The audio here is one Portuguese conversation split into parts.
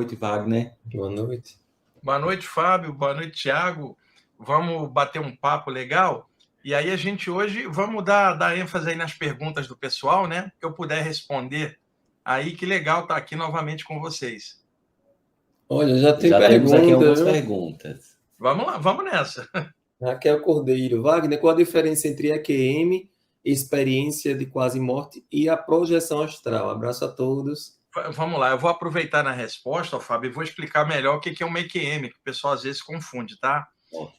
noite, Wagner. Boa noite. Boa noite, Fábio. Boa noite, Thiago. Vamos bater um papo legal. E aí a gente hoje vamos dar ênfase aí nas perguntas do pessoal, né? Que eu puder responder. Aí que legal estar aqui novamente com vocês. Olha, já tem Já temos aqui pergunta, algumas viu? perguntas. Vamos lá, vamos nessa. Raquel Cordeiro. Wagner, qual a diferença entre EQM, experiência de quase morte, e a projeção astral? Abraço a todos. Vamos lá, eu vou aproveitar na resposta, Fábio, e vou explicar melhor o que é uma EQM, que o pessoal às vezes confunde, tá? Ótimo.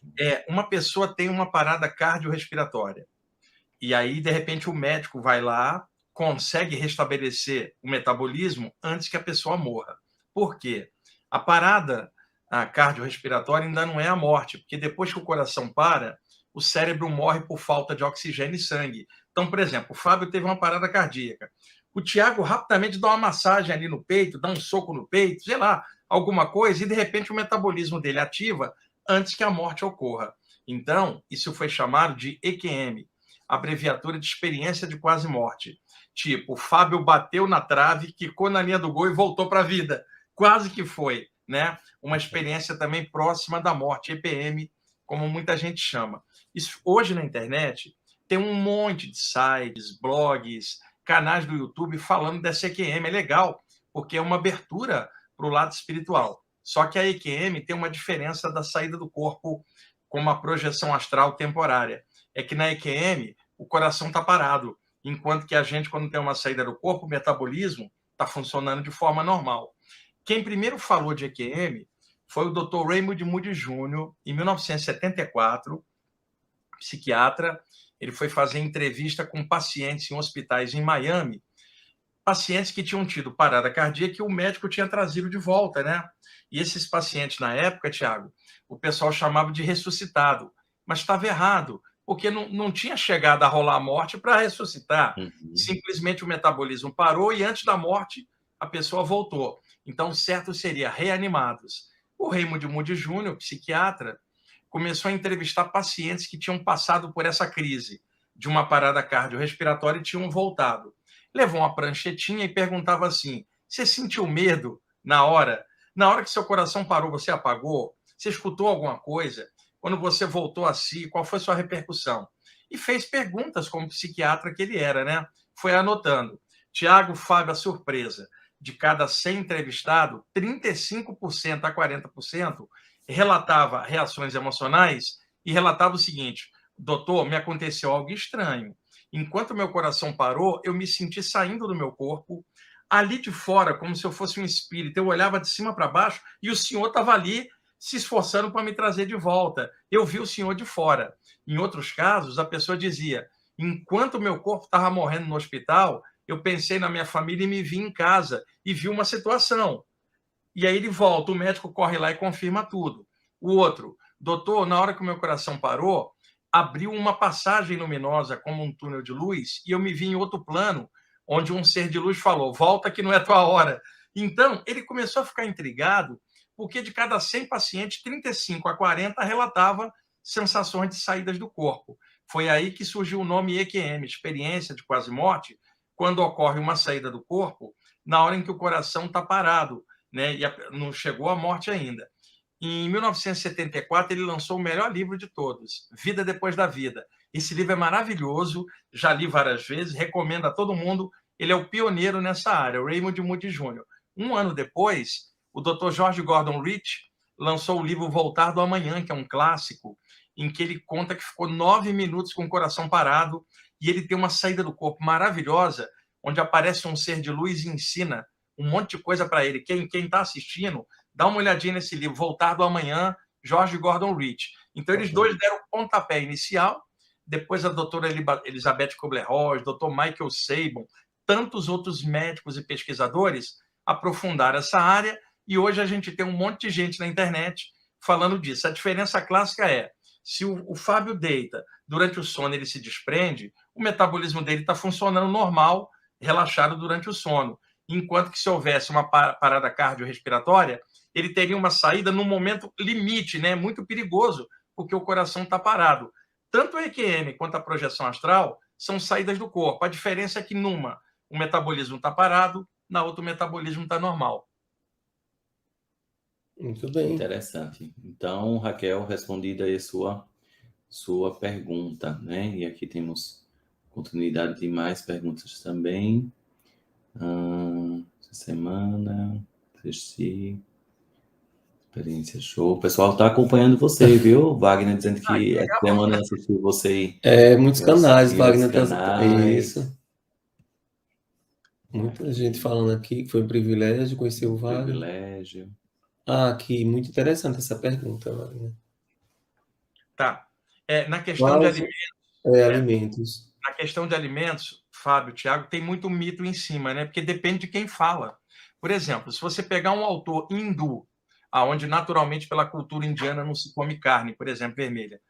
Uma pessoa tem uma parada cardiorrespiratória. E aí, de repente, o médico vai lá, consegue restabelecer o metabolismo antes que a pessoa morra. Por quê? A parada cardiorrespiratória ainda não é a morte, porque depois que o coração para, o cérebro morre por falta de oxigênio e sangue. Então, por exemplo, o Fábio teve uma parada cardíaca. O Thiago rapidamente dá uma massagem ali no peito, dá um soco no peito, sei lá, alguma coisa, e de repente o metabolismo dele ativa antes que a morte ocorra. Então, isso foi chamado de EQM, abreviatura de experiência de quase morte. Tipo, o Fábio bateu na trave, quicou na linha do gol e voltou para a vida. Quase que foi, né? Uma experiência também próxima da morte, EPM, como muita gente chama. Isso, hoje na internet tem um monte de sites, blogs, canais do YouTube falando dessa EQM. É legal, porque é uma abertura para o lado espiritual. Só que a EQM tem uma diferença da saída do corpo com uma projeção astral temporária. É que na EQM o coração está parado, enquanto que a gente, quando tem uma saída do corpo, o metabolismo está funcionando de forma normal. Quem primeiro falou de EQM foi o Dr. Raymond Moody Jr., em 1974, psiquiatra. Ele foi fazer entrevista com pacientes em hospitais em Miami, pacientes que tinham tido parada cardíaca que o médico tinha trazido de volta, né? E esses pacientes, na época, Thiago, o pessoal chamava de ressuscitado, mas estava errado, porque não tinha chegado a rolar a morte para ressuscitar. Simplesmente o metabolismo parou e antes da morte a pessoa voltou. Então, certo seria reanimados. O Raymond Moody Jr., psiquiatra, começou a entrevistar pacientes que tinham passado por essa crise de uma parada cardiorrespiratória e tinham voltado. Levou uma pranchetinha e perguntava assim: você sentiu medo na hora? Na hora que seu coração parou, você apagou? Você escutou alguma coisa? Quando você voltou a si, qual foi sua repercussão? E fez perguntas como psiquiatra que ele era, né? Foi anotando. Tiago, Fábio, a surpresa. De cada 100 entrevistados, 35% a 40% relatava reações emocionais e relatava o seguinte: doutor, me aconteceu algo estranho. Enquanto meu coração parou, eu me senti saindo do meu corpo, ali de fora, como se eu fosse um espírito. Eu olhava de cima para baixo e o senhor estava ali se esforçando para me trazer de volta. Eu vi o senhor de fora. Em outros casos, a pessoa dizia: enquanto meu corpo estava morrendo no hospital, eu pensei na minha família e me vi em casa e vi uma situação. E aí ele volta, o médico corre lá e confirma tudo. O outro: doutor, na hora que o meu coração parou, abriu uma passagem luminosa como um túnel de luz e eu me vi em outro plano, onde um ser de luz falou: volta que não é tua hora. Então, ele começou a ficar intrigado, porque de cada 100 pacientes, 35 a 40 relatava sensações de saídas do corpo. Foi aí que surgiu o nome EQM, experiência de quase morte, quando ocorre uma saída do corpo na hora em que o coração está parado, né? E não chegou à morte ainda. Em 1974, ele lançou o melhor livro de todos, Vida Depois da Vida. Esse livro é maravilhoso, já li várias vezes, recomendo a todo mundo. Ele é o pioneiro nessa área, o Raymond Moody Jr. Um ano depois, o Dr. George Gordon Rich lançou o livro Voltar do Amanhã, que é um clássico, em que ele conta que ficou 9 minutos com o coração parado e ele tem uma saída do corpo maravilhosa, onde aparece um ser de luz e ensina um monte de coisa para ele. Quem está assistindo, dá uma olhadinha nesse livro, Voltar do Amanhã, George Gordon Rich. Então, eles dois deram o pontapé inicial, depois a doutora Elizabeth Kubler-Ross, doutor Michael Sabin, tantos outros médicos e pesquisadores aprofundaram essa área, e hoje a gente tem um monte de gente na internet falando disso. A diferença clássica é: se o Fábio deita, durante o sono ele se desprende, o metabolismo dele está funcionando normal, relaxado durante o sono. Enquanto que se houvesse uma parada cardiorrespiratória, ele teria uma saída no momento limite, né? Muito perigoso, porque o coração está parado. Tanto a EQM quanto a projeção astral são saídas do corpo. A diferença é que numa o metabolismo está parado, na outra o metabolismo está normal. Muito bem. Interessante. Então, Raquel, respondida aí sua pergunta, né? E aqui temos continuidade de mais perguntas também. Essa semana, assisti, experiência show. O pessoal está acompanhando você, viu? Wagner dizendo que essa semana assistiu você Muitos em canais, outros Wagner. canais. Isso. Muita gente falando aqui que foi um privilégio conhecer o Wagner. Privilégio. Aqui, muito interessante essa pergunta, Wagner. Tá. Na questão de alimentos. Alimentos. Na questão de alimentos, Fábio, Thiago, tem muito mito em cima, né? Porque depende de quem fala. Por exemplo, se você pegar um autor hindu, aonde naturalmente pela cultura indiana não se come carne, por exemplo, vermelha.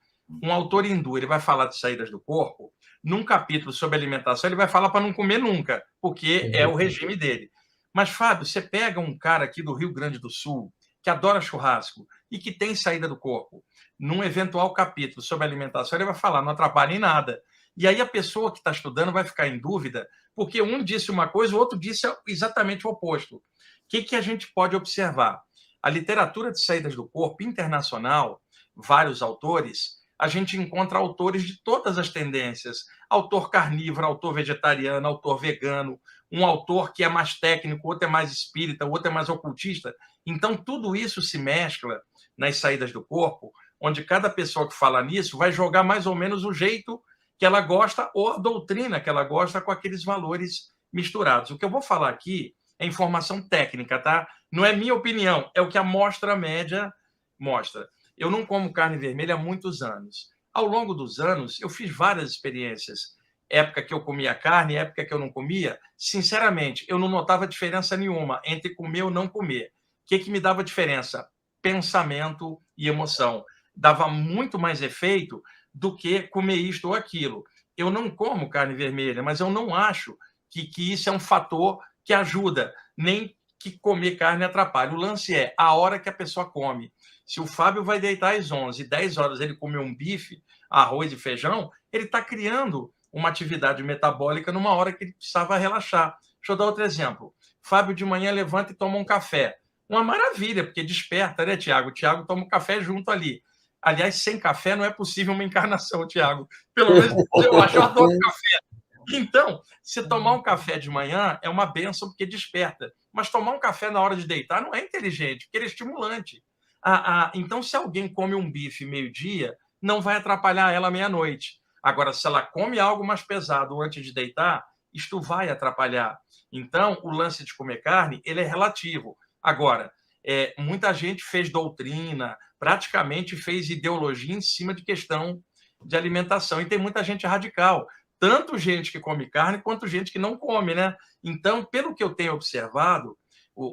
Um autor hindu, ele vai falar de saídas do corpo, num capítulo sobre alimentação, ele vai falar para não comer nunca, porque é o regime dele. Mas, Fábio, você pega um cara aqui do Rio Grande do Sul, que adora churrasco e que tem saída do corpo, num eventual capítulo sobre alimentação, ele vai falar, não atrapalha em nada. E aí a pessoa que está estudando vai ficar em dúvida, porque um disse uma coisa, o outro disse exatamente o oposto. O que a gente pode observar? A literatura de saídas do corpo internacional, vários autores, a gente encontra autores de todas as tendências. Autor carnívoro, autor vegetariano, autor vegano, um autor que é mais técnico, outro é mais espírita, outro é mais ocultista. Então, tudo isso se mescla nas saídas do corpo, onde cada pessoa que fala nisso vai jogar mais ou menos o jeito que ela gosta ou a doutrina que ela gosta com aqueles valores misturados. O que eu vou falar aqui é informação técnica, tá? Não é minha opinião, é o que a amostra média mostra. Eu não como carne vermelha há muitos anos. Ao longo dos anos, eu fiz várias experiências. Época que eu comia carne, época que eu não comia. Sinceramente, eu não notava diferença nenhuma entre comer ou não comer. O que me dava diferença? Pensamento e emoção. Dava muito mais efeito do que comer isto ou aquilo. Eu não como carne vermelha, mas eu não acho que isso é um fator que ajuda, nem que comer carne atrapalha. O lance é a hora que a pessoa come. Se o Fábio vai deitar às 11, 10 horas ele comeu um bife, arroz e feijão, ele está criando uma atividade metabólica numa hora que ele precisava relaxar. Deixa eu dar outro exemplo. Fábio de manhã levanta e toma um café. Uma maravilha, porque desperta, né, Tiago? O Tiago toma um café junto ali. Aliás, sem café não é possível uma encarnação, Tiago. Pelo menos eu acho, eu adoro café. Então, se tomar um café de manhã é uma benção porque desperta. Mas tomar um café na hora de deitar não é inteligente, porque ele é estimulante. Então, se alguém come um bife meio-dia, não vai atrapalhar ela meia-noite. Agora, se ela come algo mais pesado antes de deitar, isto vai atrapalhar. Então, o lance de comer carne, ele é relativo. Agora, muita gente fez doutrina, praticamente fez ideologia em cima de questão de alimentação. E tem muita gente radical. Tanto gente que come carne, quanto gente que não come, né? Então, pelo que eu tenho observado,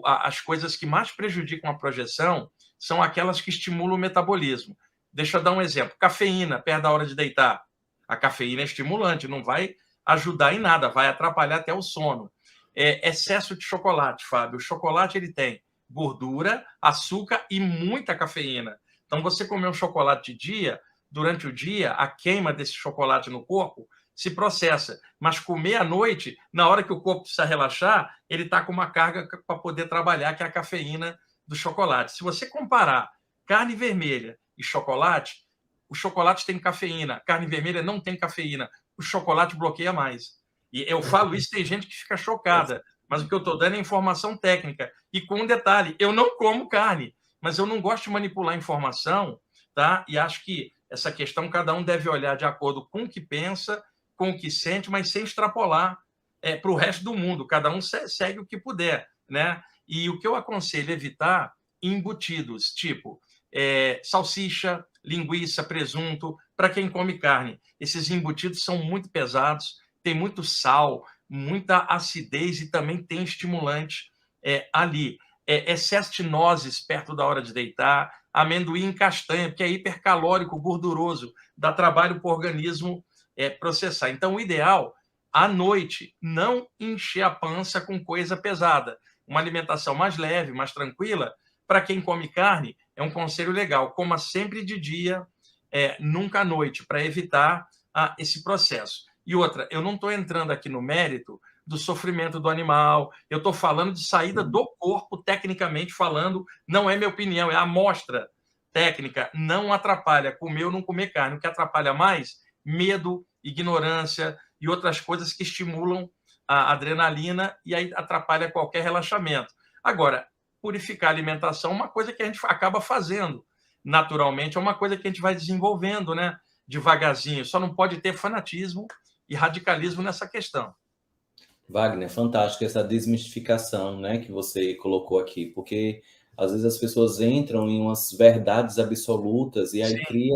as coisas que mais prejudicam a projeção são aquelas que estimulam o metabolismo. Deixa eu dar um exemplo. Cafeína, perto da hora de deitar. A cafeína é estimulante, não vai ajudar em nada, vai atrapalhar até o sono. Excesso de chocolate, Fábio. O chocolate ele tem gordura, açúcar e muita cafeína. Então, você comer um chocolate de dia, durante o dia, a queima desse chocolate no corpo se processa. Mas comer à noite, na hora que o corpo precisa relaxar, ele está com uma carga para poder trabalhar, que é a cafeína do chocolate. Se você comparar carne vermelha e chocolate, o chocolate tem cafeína, carne vermelha não tem cafeína, o chocolate bloqueia mais. E eu falo isso, tem gente que fica chocada, mas o que eu estou dando é informação técnica. E com um detalhe, eu não como carne, mas eu não gosto de manipular informação, tá? E acho que essa questão cada um deve olhar de acordo com o que pensa, com o que sente, mas sem extrapolar para o resto do mundo. Cada um segue o que puder, né? E o que eu aconselho é evitar embutidos, tipo salsicha, linguiça, presunto, para quem come carne. Esses embutidos são muito pesados, tem muito sal, muita acidez e também tem estimulante ali. Excesso de nozes perto da hora de deitar, amendoim em castanha, que é hipercalórico, gorduroso, dá trabalho para o organismo processar. Então, o ideal, à noite, não encher a pança com coisa pesada. Uma alimentação mais leve, mais tranquila. Para quem come carne, é um conselho legal. Coma sempre de dia, nunca à noite, para evitar esse processo. E outra, eu não estou entrando aqui no mérito do sofrimento do animal, eu estou falando de saída do corpo, tecnicamente falando, não é minha opinião, é a amostra técnica, não atrapalha comer ou não comer carne. O que atrapalha mais? Medo, ignorância e outras coisas que estimulam a adrenalina e aí atrapalha qualquer relaxamento. Agora, purificar a alimentação é uma coisa que a gente acaba fazendo naturalmente, é uma coisa que a gente vai desenvolvendo, né? Devagarzinho, só não pode ter fanatismo e radicalismo nessa questão. Wagner, fantástico essa desmistificação, né, que você colocou aqui, porque às vezes as pessoas entram em umas verdades absolutas e aí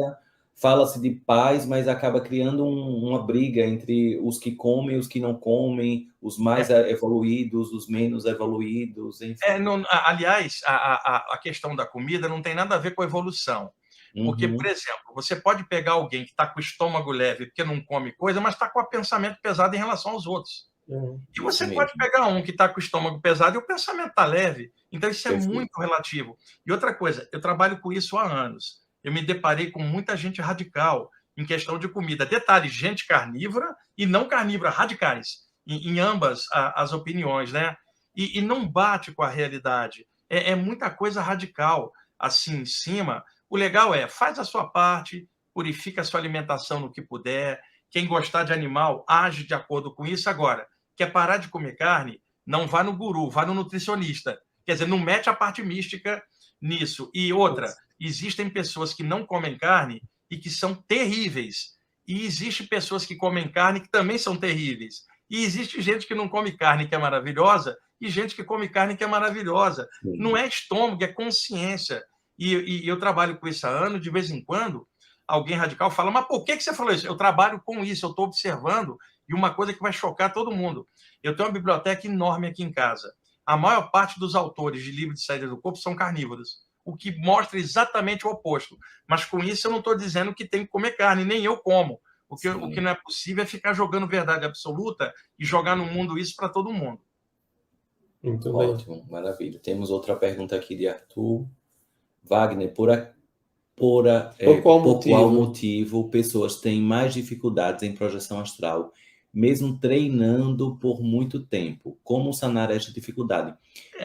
fala-se de paz, mas acaba criando uma briga entre os que comem e os que não comem, os mais evoluídos, os menos evoluídos, enfim. Aliás, a questão da comida não tem nada a ver com evolução. Porque, por exemplo, você pode pegar alguém que está com o estômago leve porque não come coisa, mas está com o pensamento pesado em relação aos outros. E você pode pegar um que está com o estômago pesado e o pensamento está leve. Então, isso é muito relativo. E outra coisa, eu trabalho com isso há anos. Eu me deparei com muita gente radical em questão de comida. Detalhe, gente carnívora e não carnívora, radicais, em ambas as opiniões, né? E não bate com a realidade. É muita coisa radical assim em cima. O legal é, faz a sua parte, purifica a sua alimentação no que puder. Quem gostar de animal, age de acordo com isso. Agora, quer parar de comer carne? Não vá no guru, vá no nutricionista. Quer dizer, não mete a parte mística nisso. E outra, existem pessoas que não comem carne e que são terríveis. E existem pessoas que comem carne que também são terríveis. E existe gente que não come carne que é maravilhosa e gente que come carne que é maravilhosa. Não é estômago, é consciência. E eu trabalho com isso há anos, de vez em quando, alguém radical fala, mas por que você falou isso? Eu trabalho com isso, eu estou observando, e uma coisa que vai chocar todo mundo. Eu tenho uma biblioteca enorme aqui em casa. A maior parte dos autores de livros de saída do corpo são carnívoros, o que mostra exatamente o oposto. Mas com isso eu não estou dizendo que tem que comer carne, nem eu como. O que não é possível é ficar jogando verdade absoluta e jogar no mundo isso para todo mundo. Muito Ótimo, bem. maravilha. Temos outra pergunta aqui de Arthur. Wagner, por qual motivo pessoas têm mais dificuldades em projeção astral, mesmo treinando por muito tempo? Como sanar esta dificuldade?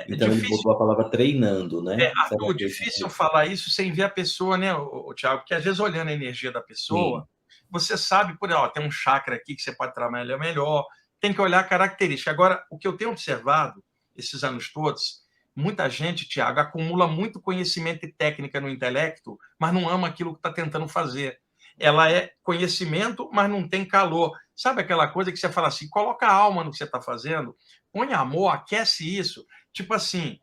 Então, ele botou a palavra treinando, né? Arthur, difícil falar isso sem ver a pessoa, né, Thiago? Porque às vezes, olhando a energia da pessoa, você sabe, tem um chakra aqui que você pode trabalhar melhor, tem que olhar a característica. Agora, o que eu tenho observado esses anos todos, muita gente, Thiago, acumula muito conhecimento e técnica no intelecto, mas não ama aquilo que está tentando fazer. Ela é conhecimento, mas não tem calor. Sabe aquela coisa que você fala assim, coloca a alma no que você está fazendo, põe amor, aquece isso. Tipo assim,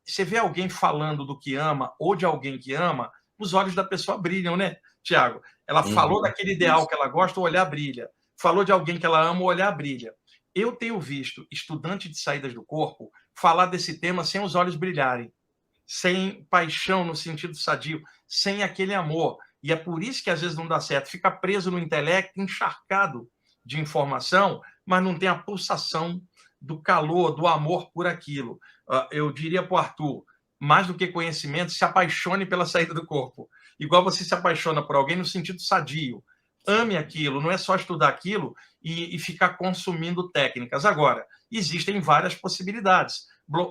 você vê alguém falando do que ama ou de alguém que ama, os olhos da pessoa brilham, né, Thiago? Ela falou daquele ideal que ela gosta, o olhar brilha. Falou de alguém que ela ama, o olhar brilha. Eu tenho visto estudante de saídas do corpo falar desse tema sem os olhos brilharem, sem paixão no sentido sadio, sem aquele amor. E é por isso que às vezes não dá certo. Fica preso no intelecto, encharcado de informação, mas não tem a pulsação do calor, do amor por aquilo. Eu diria para o Arthur, mais do que conhecimento, se apaixone pela saída do corpo. Igual você se apaixona por alguém no sentido sadio. Ame aquilo, não é só estudar aquilo e ficar consumindo técnicas. Agora, existem várias possibilidades.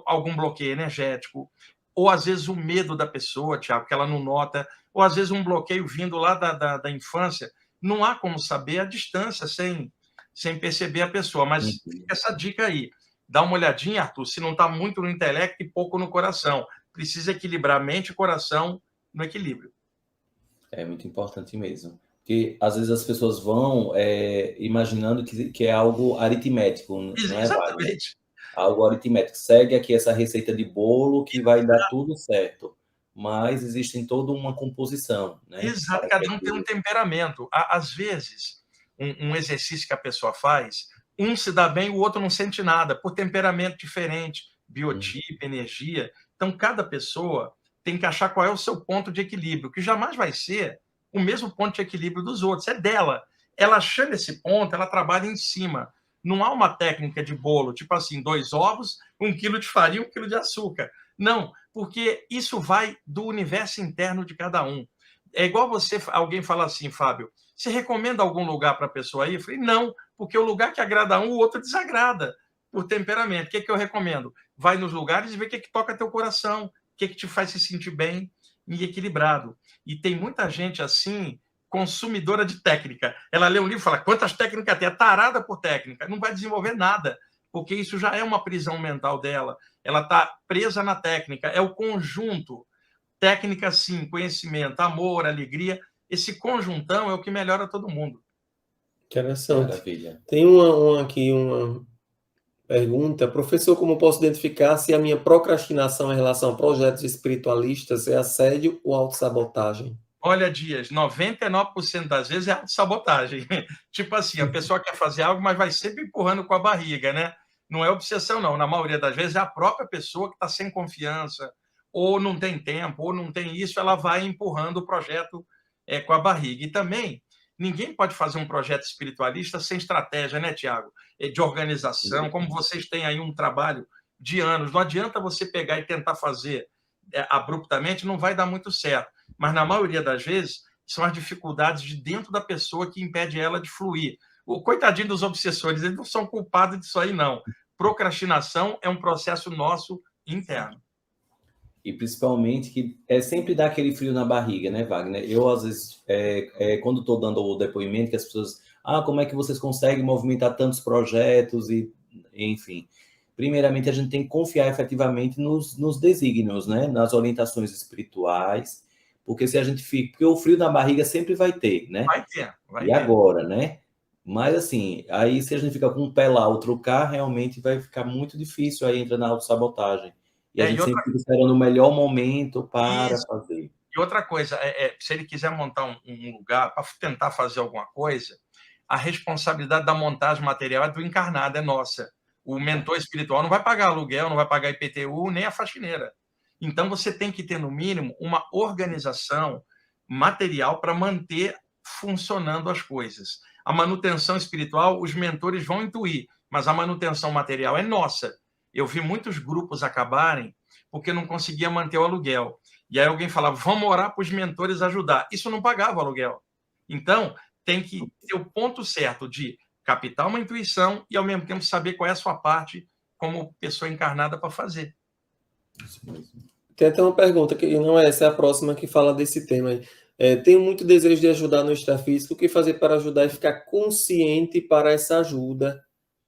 Algum bloqueio energético, ou às vezes o medo da pessoa, Thiago, que ela não nota, ou às vezes um bloqueio vindo lá da infância. Não há como saber a distância sem perceber a pessoa, mas fica essa dica aí. Dá uma olhadinha, Arthur, se não está muito no intelecto e pouco no coração. Precisa equilibrar mente e coração no equilíbrio. É muito importante mesmo. Porque às vezes as pessoas vão imaginando que é algo aritmético, não é? Exatamente. Algo aritmético. Segue aqui essa receita de bolo que vai dar tudo certo. Mas existe toda uma composição, né? Exato, cada um tem um temperamento. Às vezes, um exercício que a pessoa faz, um se dá bem, o outro não sente nada, por temperamento diferente, biotipo, energia. Então, cada pessoa tem que achar qual é o seu ponto de equilíbrio, que jamais vai ser o mesmo ponto de equilíbrio dos outros, é dela. Ela achando esse ponto, ela trabalha em cima. Não há uma técnica de bolo, tipo assim, 2 ovos, 1 quilo de farinha, 1 quilo de açúcar. Não, porque isso vai do universo interno de cada um. É igual alguém fala assim, Fábio, você recomenda algum lugar para a pessoa ir? Eu falei, não, porque o lugar que agrada um, o outro desagrada. por temperamento. O que eu recomendo? Vai nos lugares e vê o que toca teu coração, o que te faz se sentir bem e equilibrado. E tem muita gente assim, consumidora de técnica. Ela lê um livro e fala, quantas técnicas tem? É tarada por técnica. Não vai desenvolver nada, porque isso já é uma prisão mental dela. Ela está presa na técnica. É o conjunto. Técnica, sim, conhecimento, amor, alegria. Esse conjuntão é o que melhora todo mundo. Interessante. Maravilha. Tem aqui uma pergunta. Professor, como posso identificar se a minha procrastinação em relação a projetos espiritualistas é assédio ou autossabotagem? Olha, Dias, 99% das vezes é autossabotagem. Tipo assim, a pessoa quer fazer algo, mas vai sempre empurrando com a barriga, né? Não é obsessão, não. Na maioria das vezes é a própria pessoa que está sem confiança, ou não tem tempo, ou não tem isso, ela vai empurrando o projeto com a barriga. E também, ninguém pode fazer um projeto espiritualista sem estratégia, né, Tiago? De organização, como vocês têm aí um trabalho de anos. Não adianta você pegar e tentar fazer abruptamente, não vai dar muito certo. Mas, na maioria das vezes, são as dificuldades de dentro da pessoa que impede ela de fluir. O coitadinho dos obsessores, eles não são culpados disso aí, não. Procrastinação é um processo nosso interno. E principalmente que sempre dá aquele frio na barriga, né, Wagner? Eu, às vezes, quando estou dando o depoimento, que as pessoas... como é que vocês conseguem movimentar tantos projetos? E, enfim, primeiramente, a gente tem que confiar efetivamente nos desígnios, né? Nas orientações espirituais, porque se a gente fica... Porque o frio na barriga sempre vai ter, né? Vai ter. E agora, né? Mas, assim, aí se a gente fica com um pé lá, outro cá, realmente vai ficar muito difícil, aí entra na autossabotagem. E a gente sempre fica esperando o melhor momento para fazer. E outra coisa, se ele quiser montar um lugar para tentar fazer alguma coisa, a responsabilidade da montagem material é do encarnado, é nossa. O mentor espiritual não vai pagar aluguel, não vai pagar IPTU, nem a faxineira. Então, você tem que ter, no mínimo, uma organização material para manter funcionando as coisas. A manutenção espiritual, os mentores vão intuir, mas a manutenção material é nossa. Eu vi muitos grupos acabarem porque não conseguia manter o aluguel. E aí alguém falava, vamos orar para os mentores ajudar. Isso não pagava o aluguel. Então, tem que ter o ponto certo de captar uma intuição e, ao mesmo tempo, saber qual é a sua parte como pessoa encarnada para fazer. Tem até uma pergunta, que não é essa, é a próxima que fala desse tema aí. Tenho muito desejo de ajudar no extrafísico. O que fazer para ajudar e ficar consciente para essa ajuda?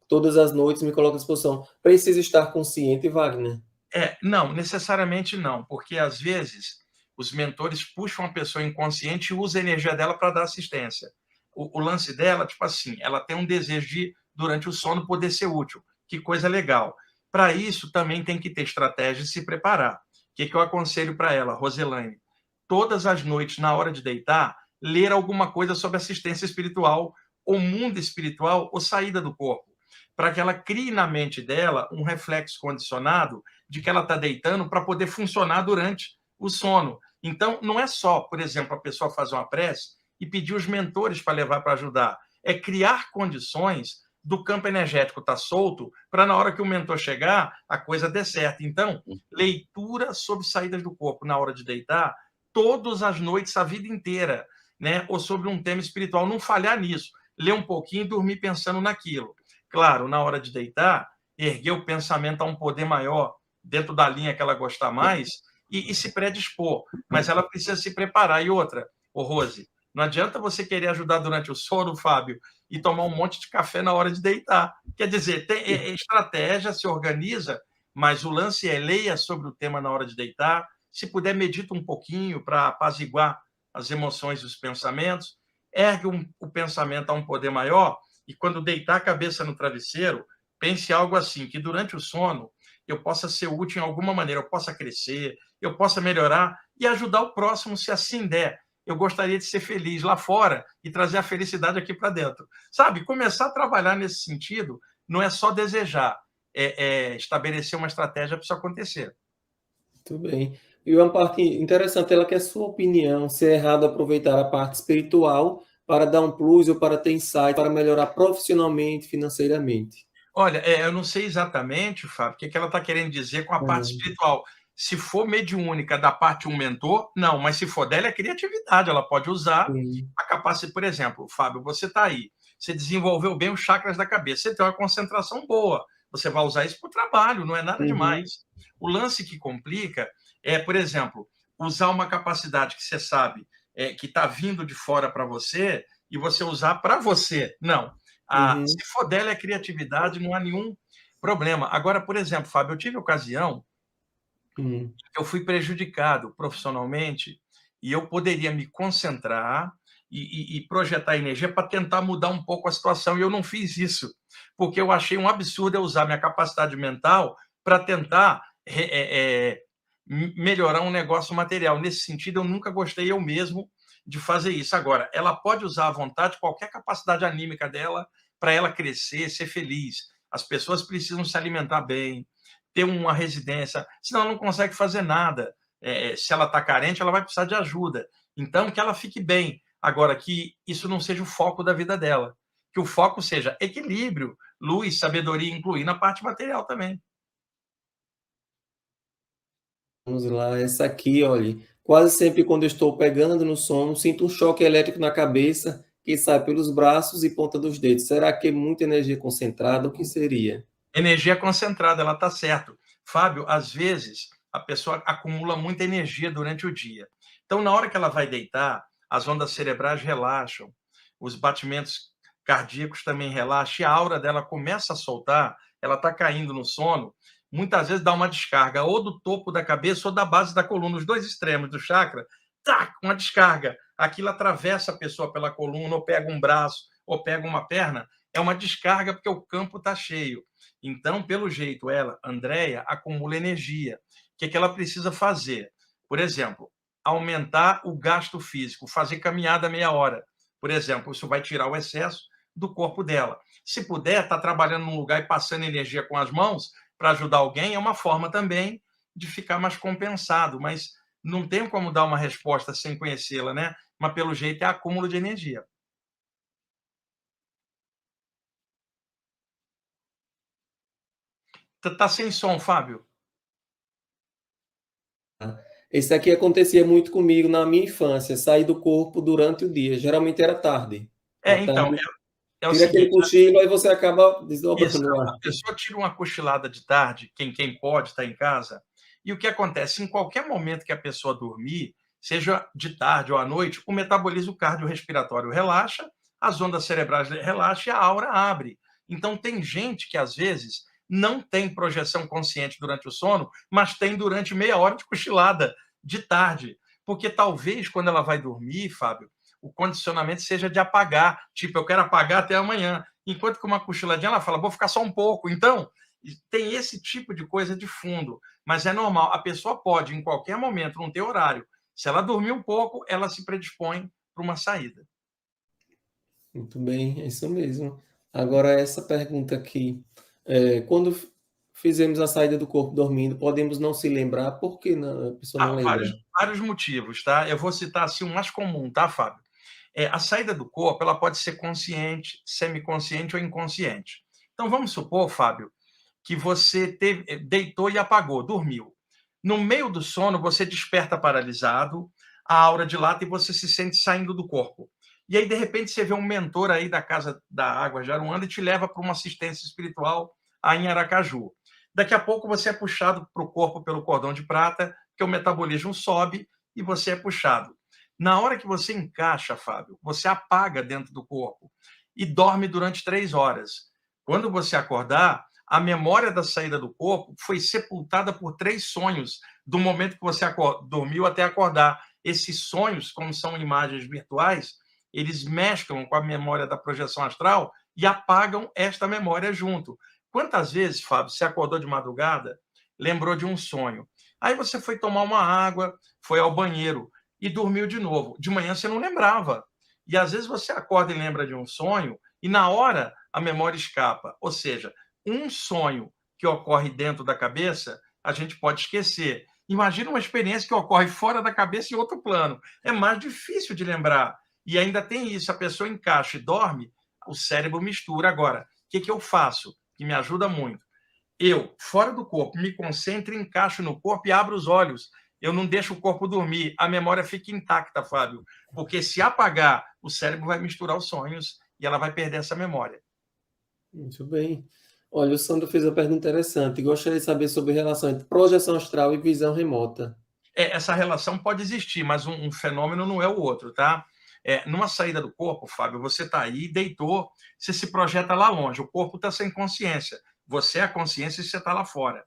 Todas as noites me coloco à disposição. Precisa estar consciente, Wagner? Não, necessariamente não, porque às vezes os mentores puxam a pessoa inconsciente e usam a energia dela para dar assistência. O lance dela, tipo assim, ela tem um desejo de, durante o sono, poder ser útil. Que coisa legal. Para isso, também tem que ter estratégia e se preparar. O que eu aconselho para ela, Roselaine? Todas as noites, na hora de deitar, ler alguma coisa sobre assistência espiritual, ou mundo espiritual, ou saída do corpo, para que ela crie na mente dela um reflexo condicionado de que ela está deitando para poder funcionar durante o sono. Então, não é só, por exemplo, a pessoa fazer uma prece e pedir os mentores para levar para ajudar. É criar condições do campo energético estar solto para, na hora que o mentor chegar, a coisa dê certo. Então, leitura sobre saídas do corpo na hora de deitar, todas as noites, a vida inteira, né? Ou sobre um tema espiritual. Não falhar nisso. Ler um pouquinho e dormir pensando naquilo. Claro, na hora de deitar, erguer o pensamento a um poder maior, dentro da linha que ela gostar mais, e se predispor. Mas ela precisa se preparar. E outra, Rose, não adianta você querer ajudar durante o sono, Fábio, e tomar um monte de café na hora de deitar. Quer dizer, tem estratégia, se organiza, mas o lance é leia sobre o tema na hora de deitar. Se puder, medita um pouquinho para apaziguar as emoções e os pensamentos. Ergue o pensamento a um poder maior e, quando deitar a cabeça no travesseiro, pense algo assim, que durante o sono eu possa ser útil em alguma maneira, eu possa crescer, eu possa melhorar e ajudar o próximo, se assim der. Eu gostaria de ser feliz lá fora e trazer a felicidade aqui para dentro. Sabe, começar a trabalhar nesse sentido não é só desejar, é estabelecer uma estratégia para isso acontecer. Muito bem. E uma parte interessante, ela quer sua opinião, se é errado aproveitar a parte espiritual para dar um plus ou para ter insight, para melhorar profissionalmente, financeiramente. Olha, eu não sei exatamente, Fábio, o que ela está querendo dizer com a parte espiritual. Se for mediúnica da parte de um mentor, não, mas se for dela, é criatividade, ela pode usar a capacidade. Por exemplo, Fábio, você está aí, você desenvolveu bem os chakras da cabeça, você tem uma concentração boa, você vai usar isso para o trabalho, não é nada Uhum. demais. O lance que complica é, por exemplo, usar uma capacidade que você sabe que está vindo de fora para você e você usar para você. Não. Se for dela é criatividade, não há nenhum problema. Agora, por exemplo, Fábio, eu tive ocasião eu fui prejudicado profissionalmente e eu poderia me concentrar e projetar energia para tentar mudar um pouco a situação. E eu não fiz isso, porque eu achei um absurdo eu usar minha capacidade mental para tentar melhorar um negócio material. Nesse sentido, eu nunca gostei eu mesmo de fazer isso. Agora, ela pode usar à vontade qualquer capacidade anímica dela para ela crescer, ser feliz. As pessoas precisam se alimentar bem, ter uma residência, senão ela não consegue fazer nada. Se ela está carente, ela vai precisar de ajuda. Então, que ela fique bem. Agora, que isso não seja o foco da vida dela. Que o foco seja equilíbrio, luz, sabedoria, incluindo a parte material também. Vamos lá, essa aqui, olha. Quase sempre quando eu estou pegando no sono, sinto um choque elétrico na cabeça que sai pelos braços e ponta dos dedos. Será que é muita energia concentrada? O que seria? Energia concentrada, ela está certo. Fábio, às vezes a pessoa acumula muita energia durante o dia. Então, na hora que ela vai deitar, as ondas cerebrais relaxam, os batimentos cardíacos também relaxam, e a aura dela começa a soltar, ela está caindo no sono, muitas vezes dá uma descarga ou do topo da cabeça ou da base da coluna, os dois extremos do chakra, tá, uma descarga. Aquilo atravessa a pessoa pela coluna, ou pega um braço, ou pega uma perna, é uma descarga porque o campo está cheio. Então, pelo jeito, ela, Andréia, acumula energia. O que ela precisa fazer? Por exemplo, aumentar o gasto físico, fazer caminhada meia hora. Por exemplo, isso vai tirar o excesso do corpo dela. Se puder, estar trabalhando num lugar e passando energia com as mãos para ajudar alguém, é uma forma também de ficar mais compensado, mas não tem como dar uma resposta sem conhecê-la, né? Mas, pelo jeito, é acúmulo de energia. Tá sem som, Fábio. Esse aqui acontecia muito comigo na minha infância, sair do corpo durante o dia. Geralmente era tarde. À Então, tarde, é o tira aquele seguinte, cochilo, aí você acaba isso, desdobrando lá. a pessoa tira uma cochilada de tarde, quem pode estar em casa, e o que acontece? Em qualquer momento que a pessoa dormir, seja de tarde ou à noite, o metabolismo cardiorrespiratório relaxa, as ondas cerebrais relaxam e a aura abre. Então, tem gente que, às vezes, não tem projeção consciente durante o sono, mas tem durante meia hora de cochilada de tarde. Porque talvez, quando ela vai dormir, Fábio, o condicionamento seja de apagar. Tipo, eu quero apagar até amanhã. Enquanto que uma cochiladinha, ela fala, vou ficar só um pouco. Então, tem esse tipo de coisa de fundo. Mas é normal. A pessoa pode, em qualquer momento, não ter horário. Se ela dormir um pouco, ela se predispõe para uma saída. Muito bem, é isso mesmo. Agora, essa pergunta aqui. Quando fizemos a saída do corpo dormindo, podemos não se lembrar? Por que a pessoa não lembra? Vários motivos, tá? Eu vou citar assim, o mais comum, tá, Fábio? A saída do corpo ela pode ser consciente, semiconsciente ou inconsciente. Então, vamos supor, Fábio, que você deitou e apagou, dormiu. No meio do sono, você desperta paralisado, a aura dilata e você se sente saindo do corpo. E aí, de repente, você vê um mentor aí da Casa da Água de Aruanda e te leva para uma assistência espiritual aí em Aracaju. Daqui a pouco você é puxado para o corpo pelo cordão de prata, que o metabolismo sobe e você é puxado. Na hora que você encaixa, Fábio, você apaga dentro do corpo e dorme durante 3 horas. Quando você acordar, a memória da saída do corpo foi sepultada por 3 sonhos, do momento que você dormiu até acordar. Esses sonhos, como são imagens virtuais, eles mesclam com a memória da projeção astral e apagam esta memória junto. Quantas vezes, Fábio, você acordou de madrugada, lembrou de um sonho? Aí você foi tomar uma água, foi ao banheiro e dormiu de novo. De manhã você não lembrava. E às vezes você acorda e lembra de um sonho e na hora a memória escapa. Ou seja, um sonho que ocorre dentro da cabeça, a gente pode esquecer. Imagina uma experiência que ocorre fora da cabeça em outro plano. É mais difícil de lembrar. E ainda tem isso, a pessoa encaixa e dorme, o cérebro mistura. Agora, o que eu faço? Que me ajuda muito. Eu, fora do corpo, me concentro, encaixo no corpo e abro os olhos. Eu não deixo o corpo dormir. A memória fica intacta, Fábio. Porque se apagar, o cérebro vai misturar os sonhos e ela vai perder essa memória. Muito bem. Olha, o Sandro fez uma pergunta interessante. Gostaria de saber sobre a relação entre projeção astral e visão remota. Essa relação pode existir, mas um fenômeno não é o outro, tá? Numa saída do corpo, Fábio, você está aí, deitou, você se projeta lá longe, o corpo está sem consciência. Você é a consciência e você está lá fora.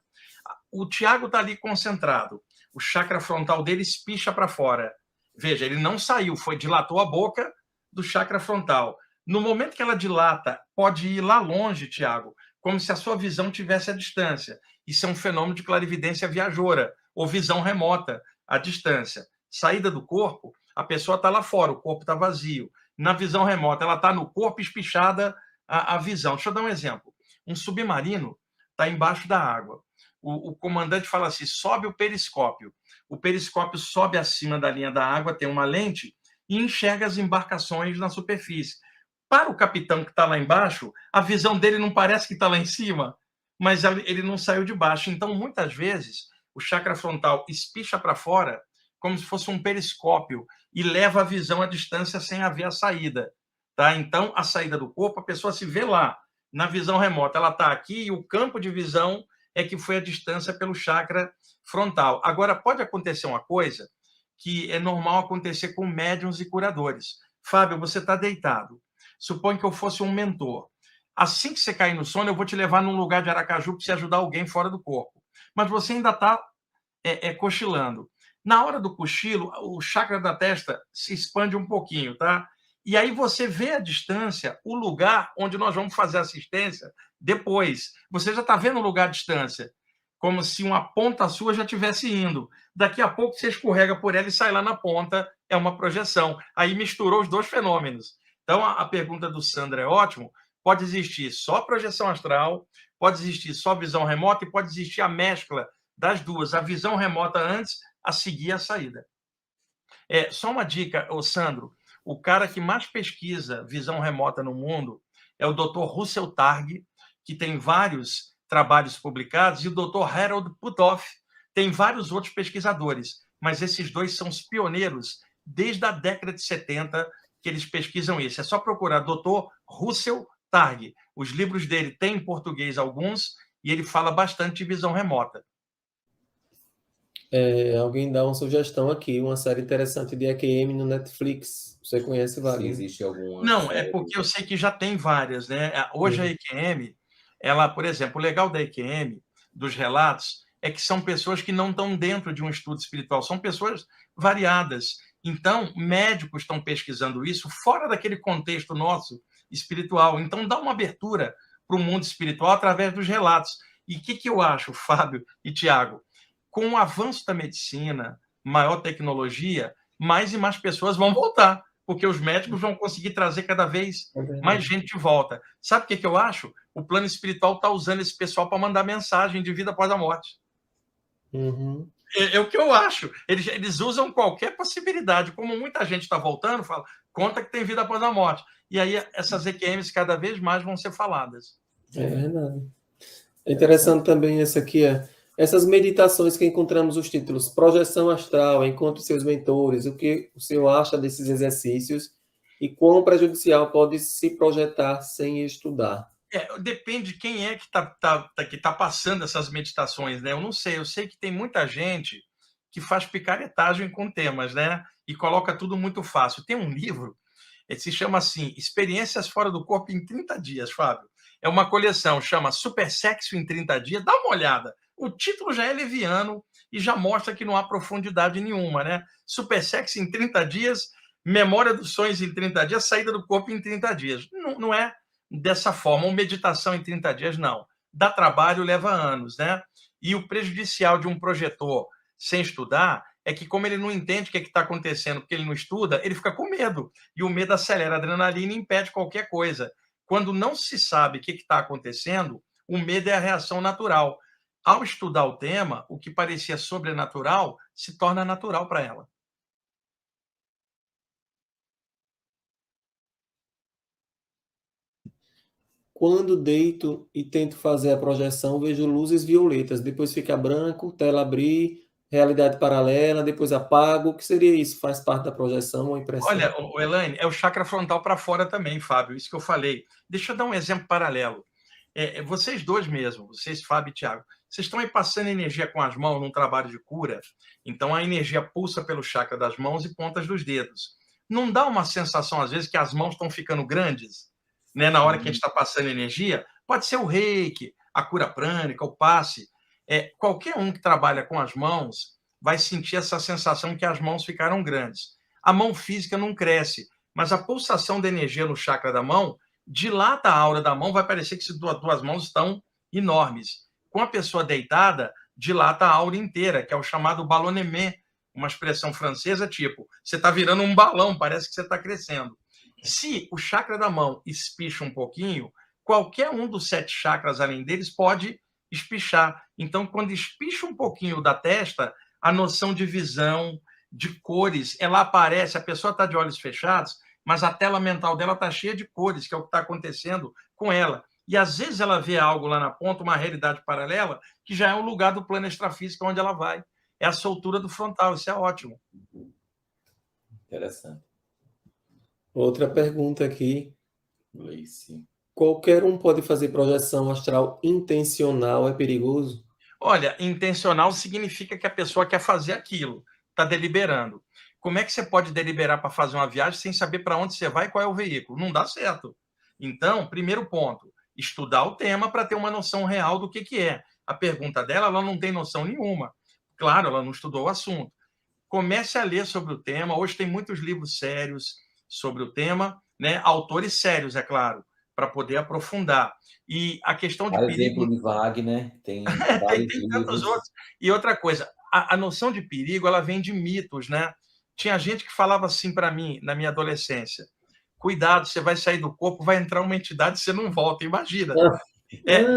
O Tiago está ali concentrado, o chakra frontal dele espicha para fora. Veja, ele não saiu, dilatou a boca do chakra frontal. No momento que ela dilata, pode ir lá longe, Tiago, como se a sua visão tivesse à distância. Isso é um fenômeno de clarividência viajoura, ou visão remota, à distância. Saída do corpo, a pessoa está lá fora, o corpo está vazio. Na visão remota, ela está no corpo espichada a visão. Deixa eu dar um exemplo. Um submarino está embaixo da água. O comandante fala assim, sobe o periscópio. O periscópio sobe acima da linha da água, tem uma lente, e enxerga as embarcações na superfície. Para o capitão que está lá embaixo, a visão dele não parece que está lá em cima, mas ele não saiu de baixo. Então, muitas vezes, o chakra frontal espicha para fora como se fosse um periscópio e leva a visão à distância sem haver a saída. Tá? Então, a saída do corpo, a pessoa se vê lá, na visão remota. Ela está aqui e o campo de visão é que foi a distância pelo chakra frontal. Agora, pode acontecer uma coisa que é normal acontecer com médiuns e curadores. Fábio, você está deitado. Suponha que eu fosse um mentor. Assim que você cair no sono, eu vou te levar num lugar de Aracaju para você ajudar alguém fora do corpo. Mas você ainda está cochilando. Na hora do cochilo, o chakra da testa se expande um pouquinho, tá? E aí você vê à distância o lugar onde nós vamos fazer assistência depois. Você já está vendo o lugar à distância, como se uma ponta sua já estivesse indo. Daqui a pouco você escorrega por ela e sai lá na ponta, é uma projeção. Aí misturou os dois fenômenos. Então, a pergunta do Sandro é ótimo. Pode existir só projeção astral, pode existir só visão remota e pode existir a mescla das duas, a visão remota antes, a seguir a saída. Só uma dica, Sandro, o cara que mais pesquisa visão remota no mundo é o Dr. Russell Targ, que tem vários trabalhos publicados, e o Dr. Harold Puthoff, tem vários outros pesquisadores, mas esses dois são os pioneiros desde a década de 70 que eles pesquisam isso. É só procurar Dr. Russell Targ. Os livros dele têm em português alguns, e ele fala bastante de visão remota. Alguém dá uma sugestão aqui, uma série interessante de EQM no Netflix. Você conhece, Wagner? Se existe alguma Não, série. porque eu sei que já tem várias, né? Hoje a EQM, ela, por exemplo, o legal da EQM, dos relatos, é que são pessoas que não estão dentro de um estudo espiritual, são pessoas variadas. Então, médicos estão pesquisando isso fora daquele contexto nosso espiritual. Então, dá uma abertura para o mundo espiritual através dos relatos. E o que eu acho, Fábio e Tiago? Com o avanço da medicina, maior tecnologia, mais e mais pessoas vão voltar, porque os médicos vão conseguir trazer cada vez mais gente de volta. Sabe o que eu acho? O plano espiritual está usando esse pessoal para mandar mensagem de vida após a morte. Uhum. É o que eu acho. Eles usam qualquer possibilidade. Como muita gente está voltando, fala, conta que tem vida após a morte. E aí essas EQMs cada vez mais vão ser faladas. É verdade. É interessante também essa aqui, essas meditações que encontramos os títulos Projeção Astral, Encontre Seus Mentores, o que o senhor acha desses exercícios e quão prejudicial pode se projetar sem estudar? Depende de quem é que tá passando essas meditações, né? Eu não sei, eu sei que tem muita gente que faz picaretagem com temas, né? E coloca tudo muito fácil. Tem um livro, se chama assim, Experiências Fora do Corpo em 30 Dias, Fábio. É uma coleção, chama Super Sexo em 30 Dias. Dá uma olhada. O título já é leviano e já mostra que não há profundidade nenhuma, né? Super Sexo em 30 Dias, Memória dos Sonhos em 30 Dias, Saída do Corpo em 30 Dias. Não é dessa forma, uma meditação em 30 dias, não. Dá trabalho, leva anos, né? E o prejudicial de um projetor sem estudar é que, como ele não entende o que está acontecendo, porque ele não estuda, ele fica com medo. E o medo acelera a adrenalina e impede qualquer coisa. Quando não se sabe o que está acontecendo, o medo é a reação natural. Ao estudar o tema, o que parecia sobrenatural se torna natural para ela. Quando deito e tento fazer a projeção, vejo luzes violetas, depois fica branco, tela abrir, realidade paralela, depois apago. O que seria isso? Faz parte da projeção ou impressão? Olha, Elaine, é o chakra frontal para fora também, Fábio, isso que eu falei. Deixa eu dar um exemplo paralelo. Vocês dois mesmo, vocês, Fábio e Thiago, vocês estão aí passando energia com as mãos num trabalho de cura, então a energia pulsa pelo chakra das mãos e pontas dos dedos. Não dá uma sensação, às vezes, que as mãos estão ficando grandes, né, na hora que a gente está passando energia? Pode ser o reiki, a cura prânica, o passe. Qualquer um que trabalha com as mãos vai sentir essa sensação que as mãos ficaram grandes. A mão física não cresce, mas a pulsação da energia no chakra da mão dilata a aura da mão, vai parecer que duas mãos estão enormes. Com a pessoa deitada, dilata a aura inteira, que é o chamado ballonnement, uma expressão francesa tipo, você está virando um balão, parece que você está crescendo. Se o chakra da mão espicha um pouquinho, qualquer um dos 7 chakras além deles pode espichar. Então, quando espicha um pouquinho da testa, a noção de visão, de cores, ela aparece, a pessoa está de olhos fechados, mas a tela mental dela está cheia de cores, que é o que está acontecendo com ela. E às vezes ela vê algo lá na ponta, uma realidade paralela, que já é um lugar do plano extrafísico onde ela vai. É a soltura do frontal, isso é ótimo. Interessante. Outra pergunta aqui. Gleice. Qualquer um pode fazer projeção astral intencional, é perigoso? Olha, intencional significa que a pessoa quer fazer aquilo, está deliberando. Como é que você pode deliberar para fazer uma viagem sem saber para onde você vai e qual é o veículo? Não dá certo. Então, primeiro ponto, estudar o tema para ter uma noção real do que é. A pergunta dela, ela não tem noção nenhuma. Claro, ela não estudou o assunto. Comece a ler sobre o tema. Hoje tem muitos livros sérios sobre o tema, né? Autores sérios, é claro, para poder aprofundar. E a questão de perigo... exemplo de Wagner, tem tem tantos outros. E outra coisa, a noção de perigo, ela vem de mitos, né? Tinha gente que falava assim para mim, na minha adolescência, cuidado, você vai sair do corpo, vai entrar uma entidade, você não volta, imagina.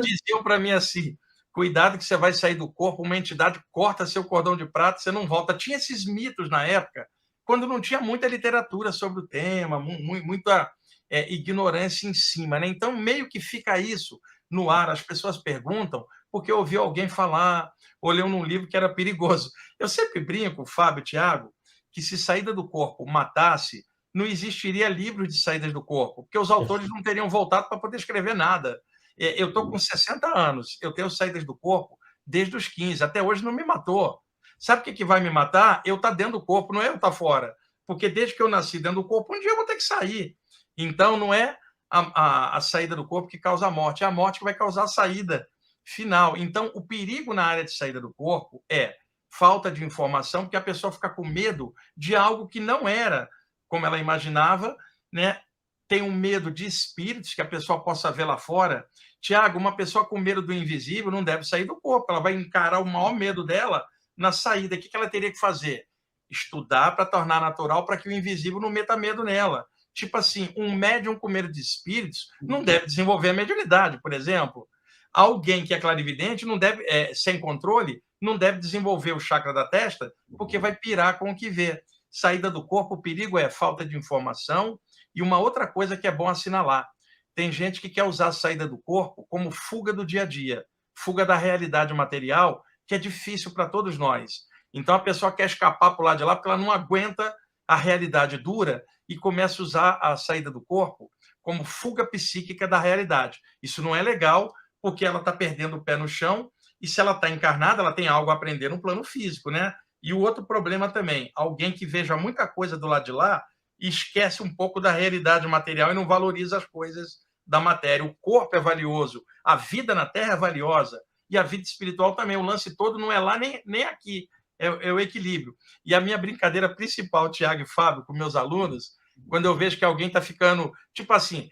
Diziam para mim assim, cuidado que você vai sair do corpo, uma entidade corta seu cordão de prata, você não volta. Tinha esses mitos na época, quando não tinha muita literatura sobre o tema, muita ignorância em cima, né? Então, meio que fica isso no ar, as pessoas perguntam, porque eu ouvi alguém falar, ou leu num livro que era perigoso. Eu sempre brinco, Fábio, Thiago, que se saída do corpo matasse, não existiria livros de saídas do corpo, porque os autores não teriam voltado para poder escrever nada. Eu estou com 60 anos, eu tenho saídas do corpo desde os 15, até hoje não me matou. Sabe o que vai me matar? Eu estar dentro do corpo, não é eu estar fora. Porque desde que eu nasci dentro do corpo, um dia eu vou ter que sair. Então, não é a saída do corpo que causa a morte, é a morte que vai causar a saída final. Então, o perigo na área de saída do corpo é falta de informação, porque a pessoa fica com medo de algo que não era como ela imaginava, né? Tem um medo de espíritos que a pessoa possa ver lá fora. Tiago, uma pessoa com medo do invisível não deve sair do corpo, ela vai encarar o maior medo dela na saída. O que ela teria que fazer? Estudar para tornar natural, para que o invisível não meta medo nela. Tipo assim, um médium com medo de espíritos não deve desenvolver a mediunidade, por exemplo. Alguém que é clarividente não deve, sem controle, não deve desenvolver o chakra da testa, porque vai pirar com o que vê. Saída do corpo, o perigo é falta de informação. E uma outra coisa que é bom assinalar, tem gente que quer usar a saída do corpo como fuga do dia a dia, fuga da realidade material, que é difícil para todos nós. Então a pessoa quer escapar para o lado de lá porque ela não aguenta a realidade dura e começa a usar a saída do corpo como fuga psíquica da realidade. Isso não é legal, porque ela está perdendo o pé no chão, e se ela está encarnada, ela tem algo a aprender no plano físico, né? E o outro problema também, alguém que veja muita coisa do lado de lá e esquece um pouco da realidade material e não valoriza as coisas da matéria. O corpo é valioso, a vida na Terra é valiosa, e a vida espiritual também. O lance todo não é lá nem aqui, é o equilíbrio. E a minha brincadeira principal, Tiago e Fábio, com meus alunos, quando eu vejo que alguém está ficando, tipo assim,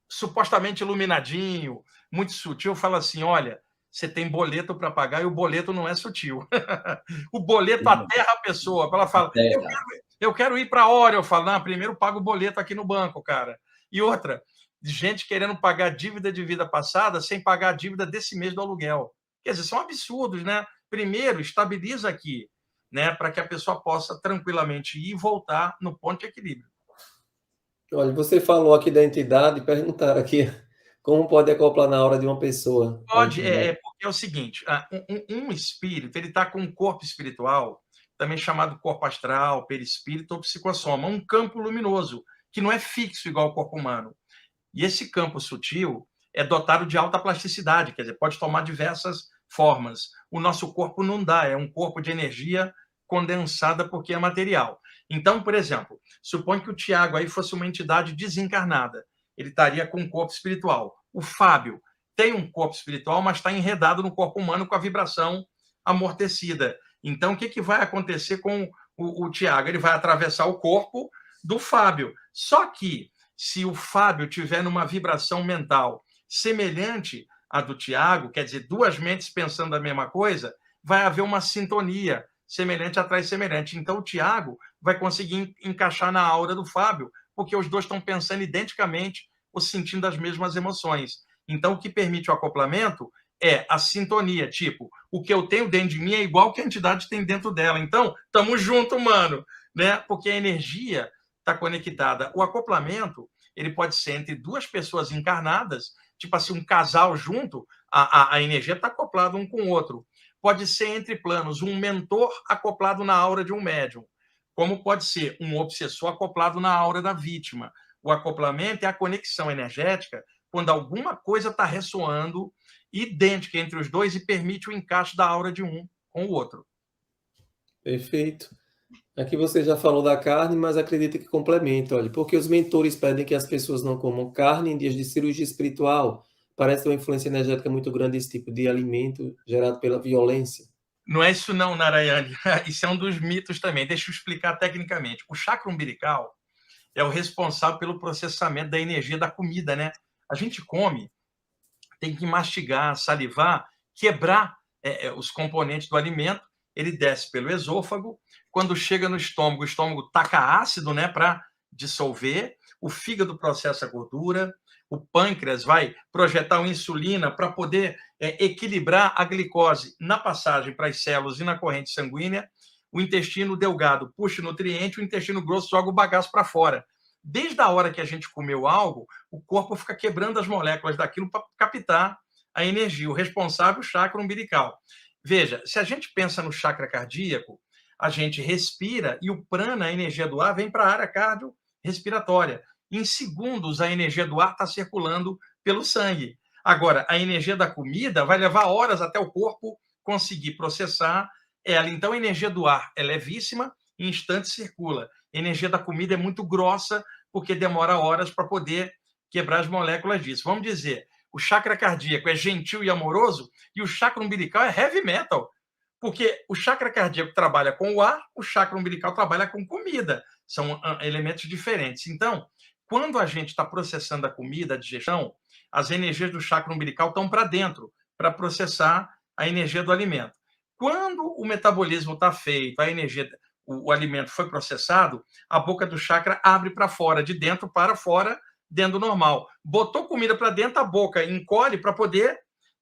supostamente iluminadinho, muito sutil, eu falo assim, olha, você tem boleto para pagar e o boleto não é sutil. O boleto aterra a pessoa. Ela fala, eu quero ir para a hora. Eu falo, não, primeiro paga o boleto aqui no banco, cara. E outra, gente querendo pagar dívida de vida passada sem pagar a dívida desse mês do aluguel. Quer dizer, são absurdos, né? Primeiro, estabiliza aqui, né, para que a pessoa possa tranquilamente ir e voltar no ponto de equilíbrio. Olha, você falou aqui da entidade, perguntaram aqui como pode acoplar na hora de uma pessoa. Pode, porque é o seguinte, um espírito, ele está com um corpo espiritual, também chamado corpo astral, perispírito ou psicossoma, um campo luminoso, que não é fixo igual ao corpo humano. E esse campo sutil, é dotado de alta plasticidade, quer dizer, pode tomar diversas formas. O nosso corpo não dá, é um corpo de energia condensada porque é material. Então, por exemplo, suponha que o Tiago aí fosse uma entidade desencarnada, ele estaria com um corpo espiritual. O Fábio tem um corpo espiritual, mas está enredado no corpo humano com a vibração amortecida. Então, o que vai acontecer com o Tiago? Ele vai atravessar o corpo do Fábio. Só que, se o Fábio tiver numa vibração mental semelhante à do Tiago, quer dizer, duas mentes pensando a mesma coisa, vai haver uma sintonia, semelhante atrai semelhante. Então, o Tiago vai conseguir encaixar na aura do Fábio, porque os dois estão pensando identicamente ou sentindo as mesmas emoções. Então, o que permite o acoplamento é a sintonia, tipo, o que eu tenho dentro de mim é igual que a entidade tem dentro dela. Então, tamo junto, mano, né? Porque a energia está conectada. O acoplamento, ele pode ser entre duas pessoas encarnadas, tipo assim, um casal junto, a energia está acoplada um com o outro. Pode ser entre planos, um mentor acoplado na aura de um médium, como pode ser um obsessor acoplado na aura da vítima. O acoplamento é a conexão energética quando alguma coisa está ressoando idêntica entre os dois e permite o encaixe da aura de um com o outro. Perfeito. Aqui você já falou da carne, mas acredita que complementa, olha, porque os mentores pedem que as pessoas não comam carne em dias de cirurgia espiritual. Parece ter uma influência energética muito grande esse tipo de alimento gerado pela violência. Não é isso não, Narayane. Isso é um dos mitos também. Deixa eu explicar tecnicamente. O chakra umbilical é o responsável pelo processamento da energia da comida, né? A gente come, tem que mastigar, salivar, quebrar os componentes do alimento, ele desce pelo esôfago, quando chega no estômago, o estômago taca ácido, né, para dissolver, o fígado processa a gordura, o pâncreas vai projetar uma insulina para poder equilibrar a glicose na passagem para as células e na corrente sanguínea, o intestino delgado puxa o nutriente, o intestino grosso joga o bagaço para fora. Desde a hora que a gente comeu algo, o corpo fica quebrando as moléculas daquilo para captar a energia. O responsável é o chakra umbilical. Veja, se a gente pensa no chakra cardíaco, a gente respira e o prana, a energia do ar, vem para a área cardiorrespiratória. Em segundos, a energia do ar está circulando pelo sangue. Agora, a energia da comida vai levar horas até o corpo conseguir processar ela. Então, a energia do ar é levíssima, em instantes circula. A energia da comida é muito grossa, porque demora horas para poder quebrar as moléculas disso. Vamos dizer, o chakra cardíaco é gentil e amoroso e o chakra umbilical é heavy metal, porque o chakra cardíaco trabalha com o ar, o chakra umbilical trabalha com comida. São elementos diferentes. Então, quando a gente está processando a comida, a digestão, as energias do chakra umbilical estão para dentro, para processar a energia do alimento. Quando o metabolismo está feito, a energia, o alimento foi processado, a boca do chakra abre para fora, de dentro para fora, dentro do normal. Botou comida para dentro, a boca encolhe para poder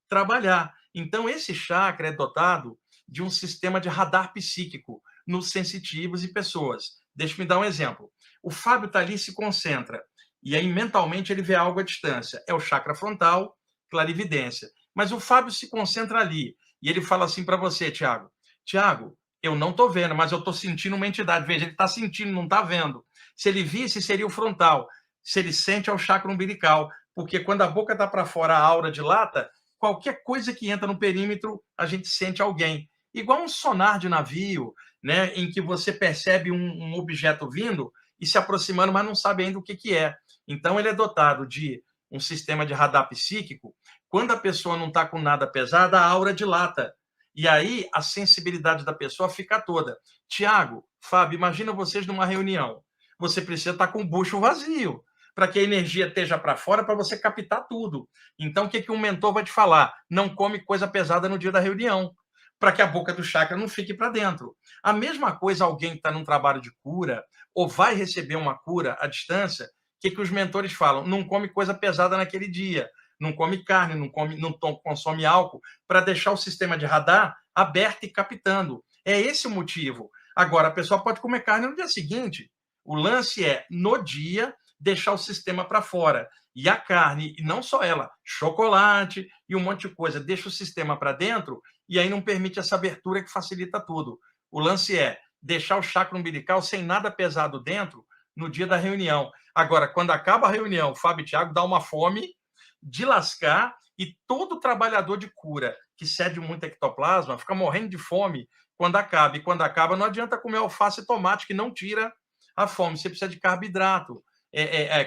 trabalhar. Então, esse chakra é dotado de um sistema de radar psíquico nos sensitivos e pessoas. Deixa-me dar um exemplo. O Fábio está ali e se concentra, e aí mentalmente ele vê algo à distância. É o chakra frontal, clarividência. Mas o Fábio se concentra ali, e ele fala assim para você, Tiago, eu não estou vendo, mas eu estou sentindo uma entidade. Veja, ele está sentindo, não está vendo. Se ele visse, seria o frontal. Se ele sente, é o chakra umbilical. Porque quando a boca está para fora, a aura dilata, qualquer coisa que entra no perímetro, a gente sente alguém. Igual um sonar de navio, né, em que você percebe um objeto vindo e se aproximando, mas não sabe ainda o que é. Então, ele é dotado de um sistema de radar psíquico. Quando a pessoa não está com nada pesado, a aura dilata. E aí, a sensibilidade da pessoa fica toda. Tiago, Fábio, imagina vocês numa reunião. Você precisa estar com o bucho vazio, para que a energia esteja para fora, para você captar tudo. Então, o que um mentor vai te falar? Não come coisa pesada no dia da reunião, para que a boca do chakra não fique para dentro. A mesma coisa, alguém que está num trabalho de cura, ou vai receber uma cura à distância, o que os mentores falam? Não come coisa pesada naquele dia, não come carne, não consome álcool, para deixar o sistema de radar aberto e captando. É esse o motivo. Agora, a pessoa pode comer carne no dia seguinte. O lance é, no dia, deixar o sistema para fora. E a carne, e não só ela, chocolate e um monte de coisa, deixa o sistema para dentro e aí não permite essa abertura que facilita tudo. O lance é deixar o chakra umbilical sem nada pesado dentro no dia da reunião. Agora, quando acaba a reunião, o Fábio e Thiago dá uma fome de lascar, e todo trabalhador de cura que cede muito ectoplasma fica morrendo de fome quando acaba. E quando acaba, não adianta comer alface e tomate, que não tira a fome. Você precisa de carboidrato,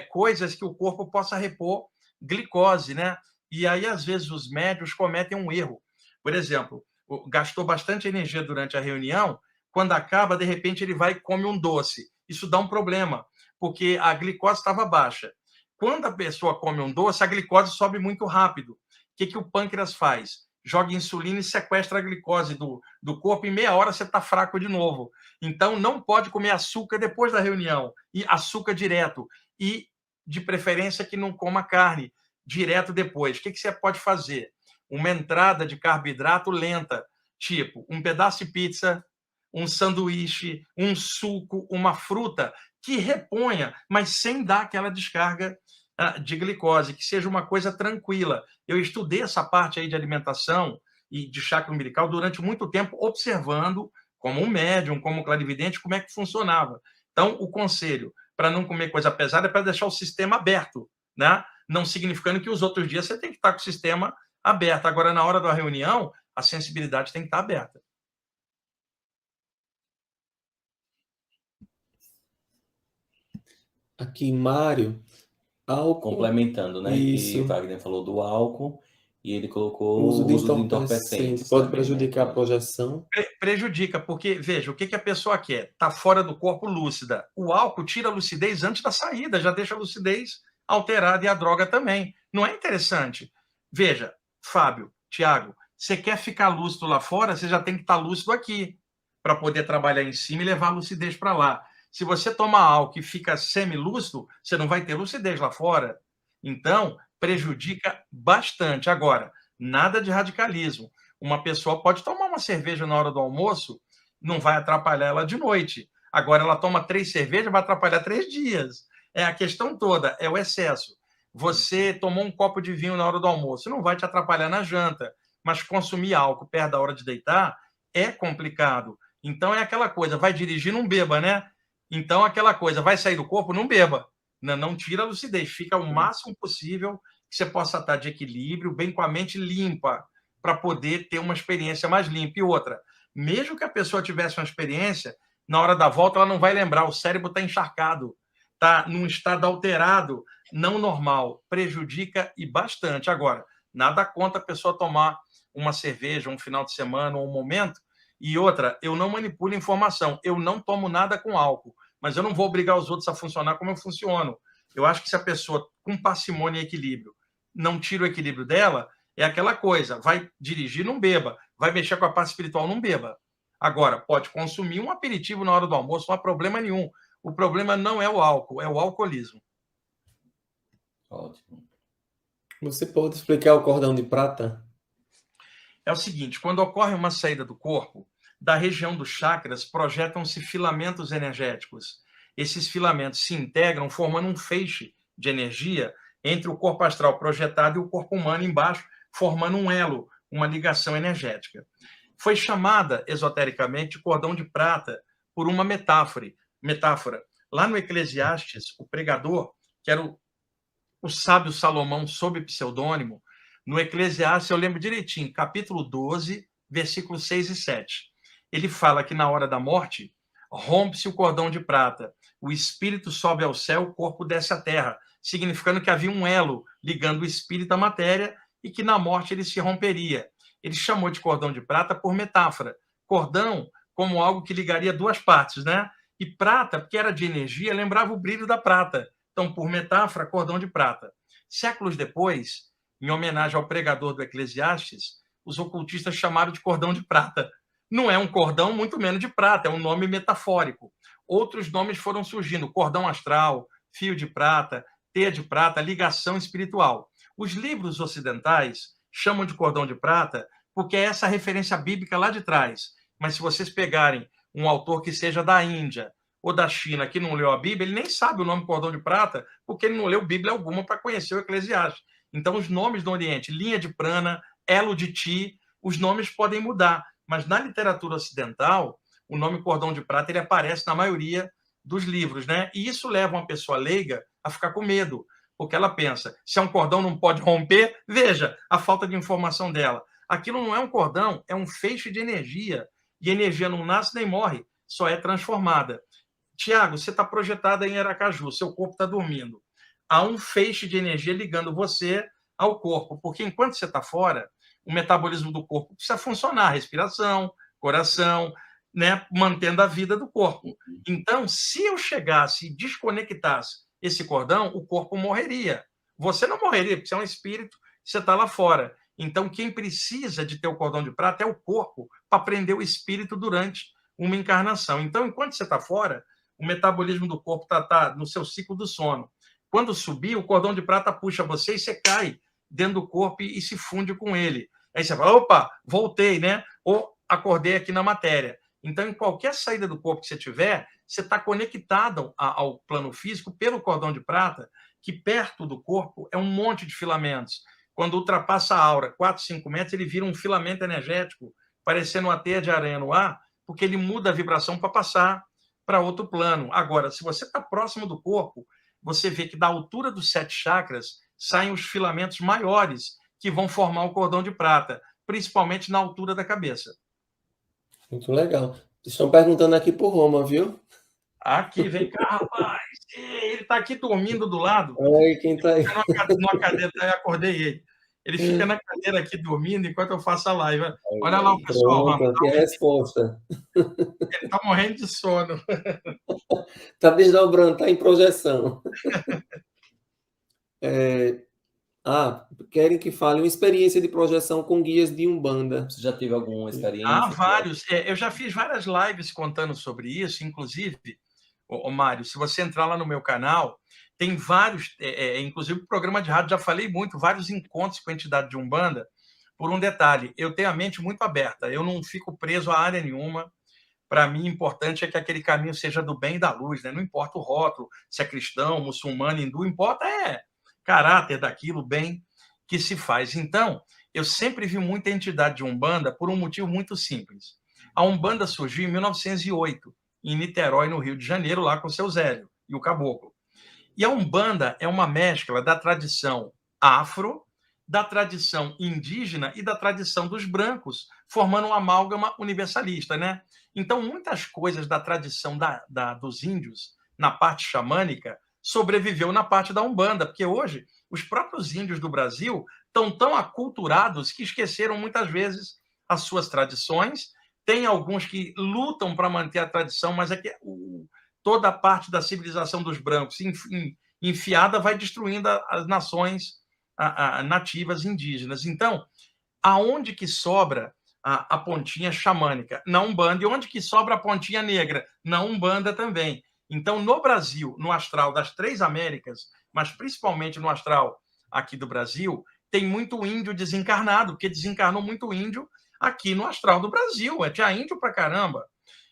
coisas que o corpo possa repor glicose, né? E aí, às vezes, os médios cometem um erro. Por exemplo, gastou bastante energia durante a reunião, quando acaba, de repente, ele vai e come um doce. Isso dá um problema, porque a glicose estava baixa. Quando a pessoa come um doce, a glicose sobe muito rápido. O que o pâncreas faz? Joga insulina e sequestra a glicose do corpo. Em meia hora você está fraco de novo. Então, não pode comer açúcar depois da reunião. E açúcar direto. E, de preferência, que não coma carne direto depois. O que você pode fazer? Uma entrada de carboidrato lenta, tipo um pedaço de pizza, um sanduíche, um suco, uma fruta, que reponha, mas sem dar aquela descarga de glicose, que seja uma coisa tranquila. Eu estudei essa parte aí de alimentação e de chakra umbilical durante muito tempo, observando, como um médium, como um clarividente, como é que funcionava. Então, o conselho para não comer coisa pesada é para deixar o sistema aberto, né? Não significando que os outros dias você tem que estar com o sistema aberto. Agora, na hora da reunião, a sensibilidade tem que estar aberta. Aqui, Mário, álcool. Complementando, né? Isso. Que Wagner falou do álcool e ele colocou Uso de o uso de entorpecente. entorpecentes. Pode também, prejudicar né? a projeção? Prejudica, porque, veja, o que a pessoa quer? Está fora do corpo lúcida. O álcool tira a lucidez antes da saída, já deixa a lucidez alterada, e a droga também. Não é interessante? Veja, Fábio, Tiago, você quer ficar lúcido lá fora, você já tem que estar lúcido aqui, para poder trabalhar em cima e levar a lucidez para lá. Se você tomar álcool e fica semilúcido, você não vai ter lucidez lá fora. Então, prejudica bastante. Agora, nada de radicalismo. Uma pessoa pode tomar uma cerveja na hora do almoço, não vai atrapalhar ela de noite. Agora, ela toma 3 cervejas, vai atrapalhar 3 dias. A questão toda é o excesso. Você tomou um copo de vinho na hora do almoço, não vai te atrapalhar na janta, mas consumir álcool perto da hora de deitar é complicado. Então, é aquela coisa, vai dirigir, não beba, né? Então, aquela coisa, vai sair do corpo, não beba. Não tira a lucidez, fica o máximo possível que você possa estar de equilíbrio, bem com a mente limpa, para poder ter uma experiência mais limpa. E outra, mesmo que a pessoa tivesse uma experiência, na hora da volta ela não vai lembrar, o cérebro está encharcado, está num estado alterado, não normal, prejudica e bastante. Agora, nada contra a pessoa tomar uma cerveja um final de semana ou um momento. E outra, eu não manipulo informação, eu não tomo nada com álcool, mas eu não vou obrigar os outros a funcionar como eu funciono. Eu acho que se a pessoa, com parcimônia e equilíbrio, não tira o equilíbrio dela, é aquela coisa, vai dirigir, não beba, vai mexer com a parte espiritual, não beba. Agora, pode consumir um aperitivo na hora do almoço, não há problema nenhum. O problema não é o álcool, é o alcoolismo. Ótimo. Você pode explicar o cordão de prata? É o seguinte, quando ocorre uma saída do corpo, da região dos chakras projetam-se filamentos energéticos. Esses filamentos se integram formando um feixe de energia entre o corpo astral projetado e o corpo humano embaixo, formando um elo, uma ligação energética. Foi chamada, esotericamente, de cordão de prata por uma metáfora. Lá no Eclesiastes, o pregador, que era o sábio Salomão sob pseudônimo, no Eclesiastes, eu lembro direitinho, capítulo 12, versículos 6 e 7. Ele fala que na hora da morte, rompe-se o cordão de prata, o espírito sobe ao céu, o corpo desce à terra, significando que havia um elo ligando o espírito à matéria e que na morte ele se romperia. Ele chamou de cordão de prata por metáfora. Cordão como algo que ligaria duas partes, né? E prata, porque era de energia, lembrava o brilho da prata. Então, por metáfora, cordão de prata. Séculos depois, em homenagem ao pregador do Eclesiastes, os ocultistas chamaram de cordão de prata. Não é um cordão, muito menos de prata, é um nome metafórico. Outros nomes foram surgindo, cordão astral, fio de prata, teia de prata, ligação espiritual. Os livros ocidentais chamam de cordão de prata porque é essa referência bíblica lá de trás. Mas se vocês pegarem um autor que seja da Índia ou da China que não leu a Bíblia, ele nem sabe o nome cordão de prata porque ele não leu Bíblia alguma para conhecer o Eclesiastes. Então, os nomes do Oriente, linha de prana, elo de ti, os nomes podem mudar. Mas na literatura ocidental, o nome cordão de prata ele aparece na maioria dos livros, né? E isso leva uma pessoa leiga a ficar com medo, porque ela pensa, se é um cordão não pode romper, veja a falta de informação dela. Aquilo não é um cordão, é um feixe de energia, e energia não nasce nem morre, só é transformada. Tiago, você está projetada em Aracaju, seu corpo está dormindo. Há um feixe de energia ligando você ao corpo, porque enquanto você está fora, o metabolismo do corpo precisa funcionar, respiração, coração, né, mantendo a vida do corpo. Então, se eu chegasse e desconectasse esse cordão, o corpo morreria. Você não morreria, porque você é um espírito, você está lá fora. Então, quem precisa de ter o cordão de prata é o corpo, para prender o espírito durante uma encarnação. Então, enquanto você está fora, o metabolismo do corpo está no seu ciclo do sono. Quando subir, o cordão de prata puxa você e você cai dentro do corpo e se funde com ele. Aí você fala, opa, voltei, né? Ou acordei aqui na matéria. Então, em qualquer saída do corpo que você tiver, você está conectado ao plano físico pelo cordão de prata, que perto do corpo é um monte de filamentos. Quando ultrapassa a aura, 4, 5 metros, ele vira um filamento energético, parecendo uma teia de aranha no ar, porque ele muda a vibração para passar para outro plano. Agora, se você está próximo do corpo, você vê que da altura dos 7 chakras saem os filamentos maiores que vão formar o cordão de prata, principalmente na altura da cabeça. Muito legal. Estão perguntando aqui por Roma, viu? Aqui, vem cá, rapaz. Ele está aqui dormindo do lado. Aí, quem está aí? Numa cadeira, eu acordei ele. Ele fica na cadeira aqui dormindo enquanto eu faço a live. Olha lá o pessoal. Pronto, aqui é a resposta. Ele está morrendo de sono. Está desdobrando, está em projeção. Querem que fale uma experiência de projeção com guias de Umbanda. Você já teve alguma experiência? Vários. Eu já fiz várias lives contando sobre isso, inclusive, Mário, se você entrar lá no meu canal, tem vários, inclusive o programa de rádio, já falei muito, vários encontros com a entidade de Umbanda, por um detalhe, eu tenho a mente muito aberta, eu não fico preso a área nenhuma. Para mim, o importante é que aquele caminho seja do bem e da luz, né? Não importa o rótulo, se é cristão, muçulmano, hindu, importa caráter daquilo, bem que se faz. Então, eu sempre vi muita entidade de Umbanda por um motivo muito simples. A Umbanda surgiu em 1908, em Niterói, no Rio de Janeiro, lá com o seu Zélio e o Caboclo. E a Umbanda é uma mescla da tradição afro, da tradição indígena e da tradição dos brancos, formando uma amálgama universalista, né? Então, muitas coisas da tradição dos índios, na parte xamânica, sobreviveu na parte da Umbanda, porque hoje os próprios índios do Brasil estão tão aculturados que esqueceram muitas vezes as suas tradições. Tem alguns que lutam para manter a tradição, mas é que toda a parte da civilização dos brancos enfiada vai destruindo as nações nativas indígenas. Então, aonde que sobra a pontinha xamânica? Na Umbanda. E onde que sobra a pontinha negra? Na Umbanda também. Então, no Brasil, no astral das 3 Américas, mas principalmente no astral aqui do Brasil, tem muito índio desencarnado, porque desencarnou muito índio aqui no astral do Brasil. Tinha índio pra caramba.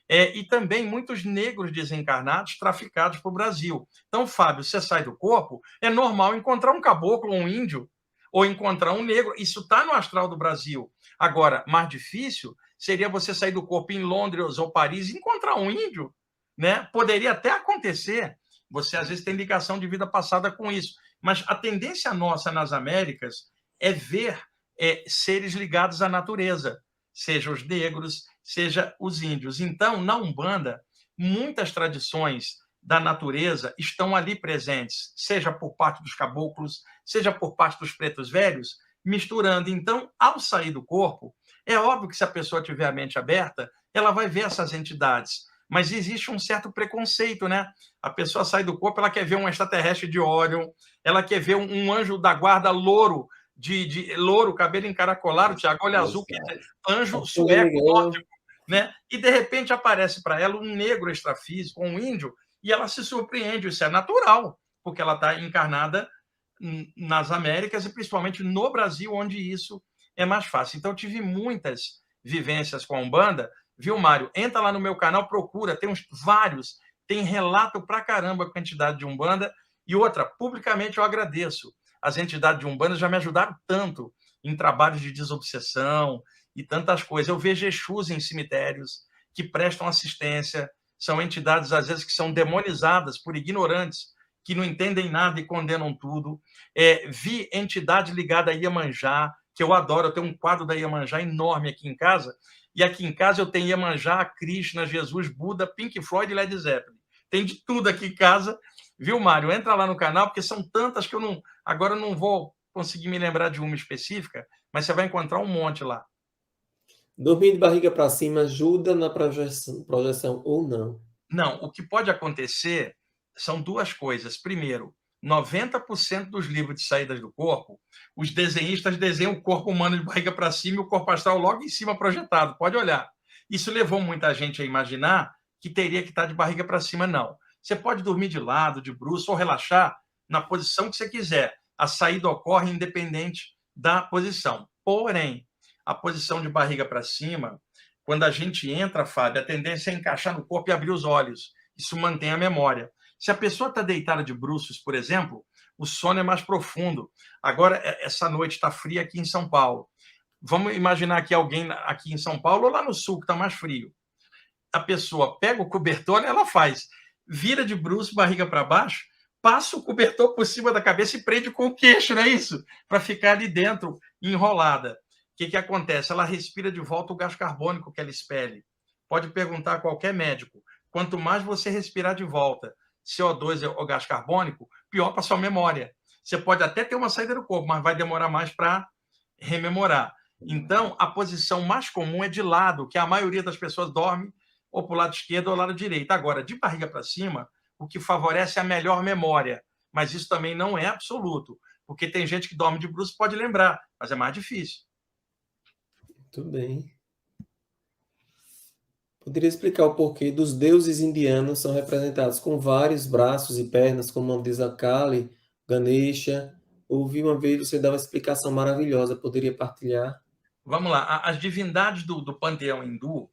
E também muitos negros desencarnados traficados para o Brasil. Então, Fábio, você sai do corpo, é normal encontrar um caboclo, um índio, ou encontrar um negro. Isso está no astral do Brasil. Agora, mais difícil seria você sair do corpo em Londres ou Paris e encontrar um índio, né? Poderia até acontecer. Você, às vezes, tem ligação de vida passada com isso. Mas a tendência nossa nas Américas é ver seres ligados à natureza, seja os negros, seja os índios. Então, na Umbanda, muitas tradições da natureza estão ali presentes, seja por parte dos caboclos, seja por parte dos pretos velhos, misturando. Então, ao sair do corpo, é óbvio que se a pessoa tiver a mente aberta, ela vai ver essas entidades. Mas existe um certo preconceito, né? A pessoa sai do corpo, ela quer ver um extraterrestre de Orion, ela quer ver um anjo da guarda louro, de louro, cabelo encaracolado, Tiago, olho azul, anjo sueco, nórdico, né? E, de repente, aparece para ela um negro extrafísico, um índio, e ela se surpreende. Isso é natural, porque ela está encarnada nas Américas e, principalmente, no Brasil, onde isso é mais fácil. Então, eu tive muitas vivências com a Umbanda. Viu, Mário? Entra lá no meu canal, procura, tem vários, tem relato pra caramba com a entidade de Umbanda. E outra, publicamente eu agradeço. As entidades de Umbanda já me ajudaram tanto em trabalhos de desobsessão e tantas coisas. Eu vejo Exus em cemitérios que prestam assistência, são entidades, às vezes, que são demonizadas por ignorantes que não entendem nada e condenam tudo. Vi entidade ligada a Iemanjá, que eu adoro. Eu tenho um quadro da Iemanjá enorme aqui em casa, e aqui em casa eu tenho Iemanjá, Krishna, Jesus, Buda, Pink Floyd e Led Zeppelin. Tem de tudo aqui em casa. Viu, Mário? Entra lá no canal, porque são tantas que agora eu não vou conseguir me lembrar de uma específica, mas você vai encontrar um monte lá. Dormir de barriga para cima ajuda na projeção ou não? Não, o que pode acontecer são duas coisas. Primeiro, 90% dos livros de saídas do corpo, os desenhistas desenham o corpo humano de barriga para cima e o corpo astral logo em cima projetado. Pode olhar. Isso levou muita gente a imaginar que teria que estar de barriga para cima, não. Você pode dormir de lado, de bruço ou relaxar na posição que você quiser. A saída ocorre independente da posição. Porém, a posição de barriga para cima, quando a gente entra, Fábio, a tendência é encaixar no corpo e abrir os olhos. Isso mantém a memória. Se a pessoa está deitada de bruços, por exemplo, o sono é mais profundo. Agora, essa noite está fria aqui em São Paulo. Vamos imaginar que alguém aqui em São Paulo ou lá no sul, que está mais frio. A pessoa pega o cobertor, ela faz, vira de bruços, barriga para baixo, passa o cobertor por cima da cabeça e prende com o queixo, não é isso? Para ficar ali dentro, enrolada. O que acontece? Ela respira de volta o gás carbônico que ela expele. Pode perguntar a qualquer médico. Quanto mais você respirar de volta CO2 ou gás carbônico, pior para sua memória. Você pode até ter uma saída do corpo, mas vai demorar mais para rememorar. Então, a posição mais comum é de lado, que a maioria das pessoas dorme ou para o lado esquerdo ou lado direito. Agora, de barriga para cima, o que favorece é a melhor memória. Mas isso também não é absoluto, porque tem gente que dorme de bruços e pode lembrar, mas é mais difícil. Muito bem. Poderia explicar o porquê dos deuses indianos são representados com vários braços e pernas, como diz a Kali, Ganesha? Ouvi uma vez você dar uma explicação maravilhosa. Poderia partilhar? Vamos lá. As divindades do panteão hindu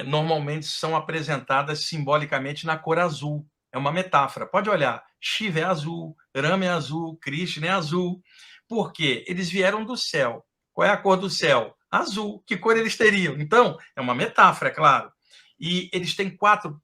normalmente são apresentadas simbolicamente na cor azul. É uma metáfora. Pode olhar. Shiva é azul, Rama é azul, Krishna é azul. Por quê? Eles vieram do céu. Qual é a cor do céu? Azul. Que cor eles teriam? Então, é uma metáfora, é claro. E eles têm quatro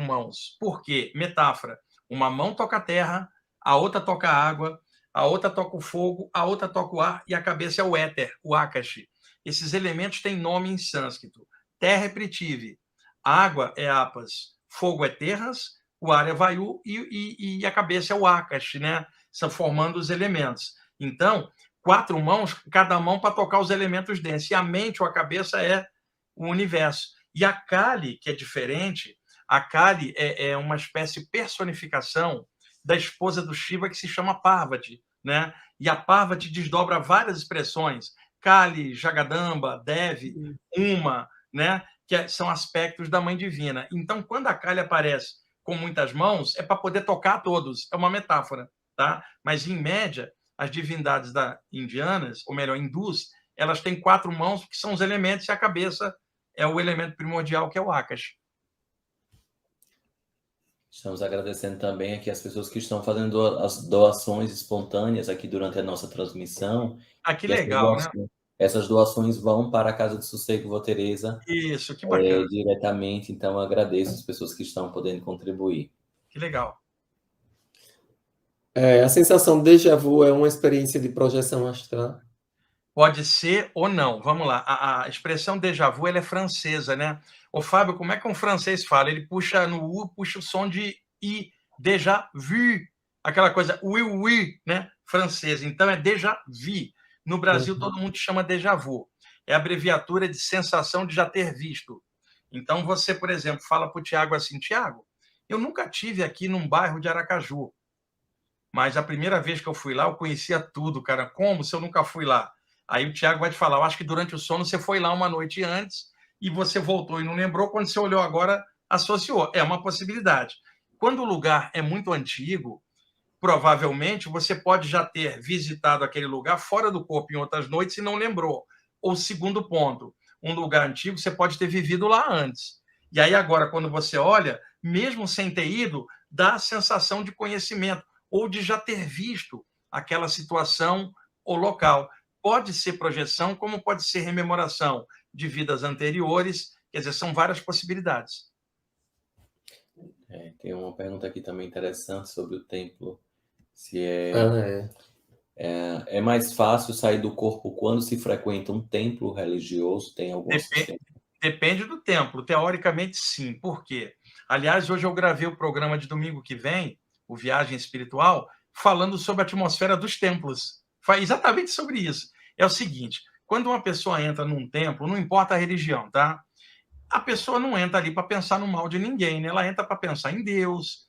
mãos. Por quê? Metáfora. Uma mão toca a terra, a outra toca a água, a outra toca o fogo, a outra toca o ar e a cabeça é o éter, o Akashi. Esses elementos têm nome em sânscrito. Terra é Prithvi, água é Apas, fogo é Terras, o ar é Vayu e a cabeça é o Akashi, né? São formando os elementos. Então, 4 mãos, cada mão para tocar os elementos densos. E a mente ou a cabeça é o universo. E a Kali, que é diferente, a Kali é uma espécie de personificação da esposa do Shiva que se chama Parvati, né? E a Parvati desdobra várias expressões. Kali, Jagadamba, Devi, Uma, né? Que são aspectos da Mãe Divina. Então, quando a Kali aparece com muitas mãos, é para poder tocar a todos. É uma metáfora, tá? Mas, em média, as divindades indianas, ou melhor, hindus, elas têm 4 mãos, que são os elementos, e a cabeça é o elemento primordial, que é o Akash. Estamos agradecendo também aqui as pessoas que estão fazendo as doações espontâneas aqui durante a nossa transmissão. Ah, que legal, né? Essas doações vão para a Casa de Sossego Vó Teresa. Isso, que bacana. Diretamente, então agradeço as pessoas que estão podendo contribuir. Que legal. A sensação de déjà vu é uma experiência de projeção astral? Pode ser ou não. Vamos lá. A expressão déjà vu ela é francesa, né? Ô, Fábio, como é que um francês fala? Ele puxa no U, puxa o som de I. Déjà vu. Aquela coisa, oui, oui, né? Francesa. Então é déjà vu. No Brasil, todo mundo chama déjà vu. É a abreviatura de sensação de já ter visto. Então, você, por exemplo, fala para o Tiago assim, Tiago, eu nunca tive aqui num bairro de Aracaju, mas a primeira vez que eu fui lá, eu conhecia tudo, cara. Como se eu nunca fui lá? Aí o Tiago vai te falar, eu acho que durante o sono você foi lá uma noite antes e você voltou e não lembrou, quando você olhou agora, associou. É uma possibilidade. Quando o lugar é muito antigo, provavelmente você pode já ter visitado aquele lugar fora do corpo em outras noites e não lembrou. Ou segundo ponto, um lugar antigo você pode ter vivido lá antes. E aí agora, quando você olha, mesmo sem ter ido, dá a sensação de conhecimento ou de já ter visto aquela situação ou local. Pode ser projeção, como pode ser rememoração de vidas anteriores, quer dizer, são várias possibilidades. Tem uma pergunta aqui também interessante sobre o templo. Se é mais fácil sair do corpo quando se frequenta um templo religioso? Tem algum sistema? Depende do templo. Teoricamente, sim. Por quê? Aliás, hoje eu gravei o programa de domingo que vem, o Viagem Espiritual, falando sobre a atmosfera dos templos. Faz exatamente sobre isso. É o seguinte, quando uma pessoa entra num templo, não importa a religião, tá? A pessoa não entra ali para pensar no mal de ninguém, né? Ela entra para pensar em Deus,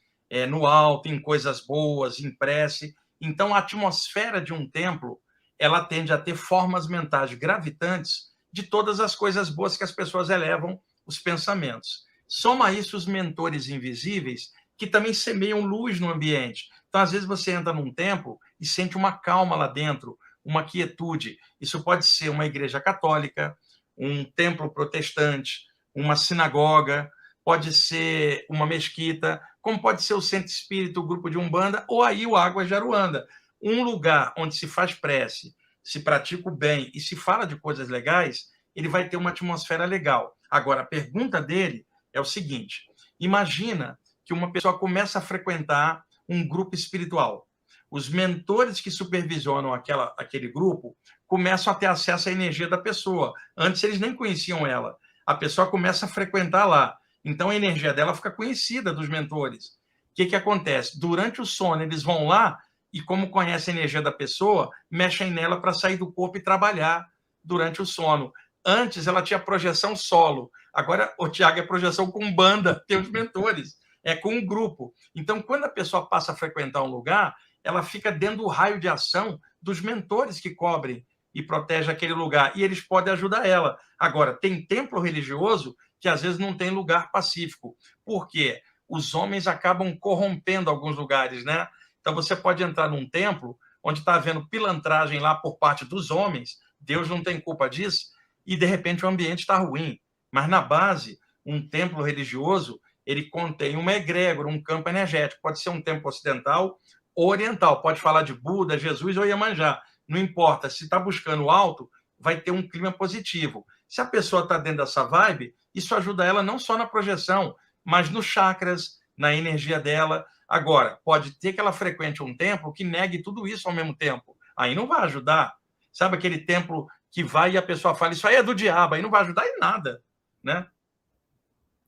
no alto, em coisas boas, em prece. Então, a atmosfera de um templo, ela tende a ter formas mentais gravitantes de todas as coisas boas que as pessoas elevam os pensamentos. Soma isso os mentores invisíveis, que também semeiam luz no ambiente. Então, às vezes, você entra num templo e sente uma calma lá dentro, uma quietude. Isso pode ser uma igreja católica, um templo protestante, uma sinagoga, pode ser uma mesquita, como pode ser o centro espírita, o grupo de Umbanda, ou aí o Águas de Aruanda. Um lugar onde se faz prece, se pratica o bem e se fala de coisas legais, ele vai ter uma atmosfera legal. Agora, a pergunta dele é o seguinte, imagina que uma pessoa começa a frequentar um grupo espiritual. Os mentores que supervisionam aquele grupo começam a ter acesso à energia da pessoa. Antes, eles nem conheciam ela. A pessoa começa a frequentar lá. Então, a energia dela fica conhecida dos mentores. O que acontece? Durante o sono, eles vão lá e, como conhecem a energia da pessoa, mexem nela para sair do corpo e trabalhar durante o sono. Antes, ela tinha projeção solo. Agora, o Tiago, é projeção com banda, tem os mentores. É com um grupo. Então, quando a pessoa passa a frequentar um lugar, ela fica dentro do raio de ação dos mentores que cobrem e protegem aquele lugar. E eles podem ajudar ela. Agora, tem templo religioso que às vezes não tem lugar pacífico. Por quê? Os homens acabam corrompendo alguns lugares, né? Então, você pode entrar num templo onde está havendo pilantragem lá por parte dos homens, Deus não tem culpa disso, e, de repente, o ambiente está ruim. Mas, na base, um templo religioso, ele contém uma egrégora, um campo energético. Pode ser um templo ocidental ou oriental. Pode falar de Buda, Jesus ou Iemanjá. Não importa. Se está buscando o alto, vai ter um clima positivo. Se a pessoa está dentro dessa vibe, isso ajuda ela não só na projeção, mas nos chakras, na energia dela. Agora, pode ter que ela frequente um templo que negue tudo isso ao mesmo tempo. Aí não vai ajudar. Sabe aquele templo que vai e a pessoa fala, isso aí é do diabo, aí não vai ajudar em nada, né?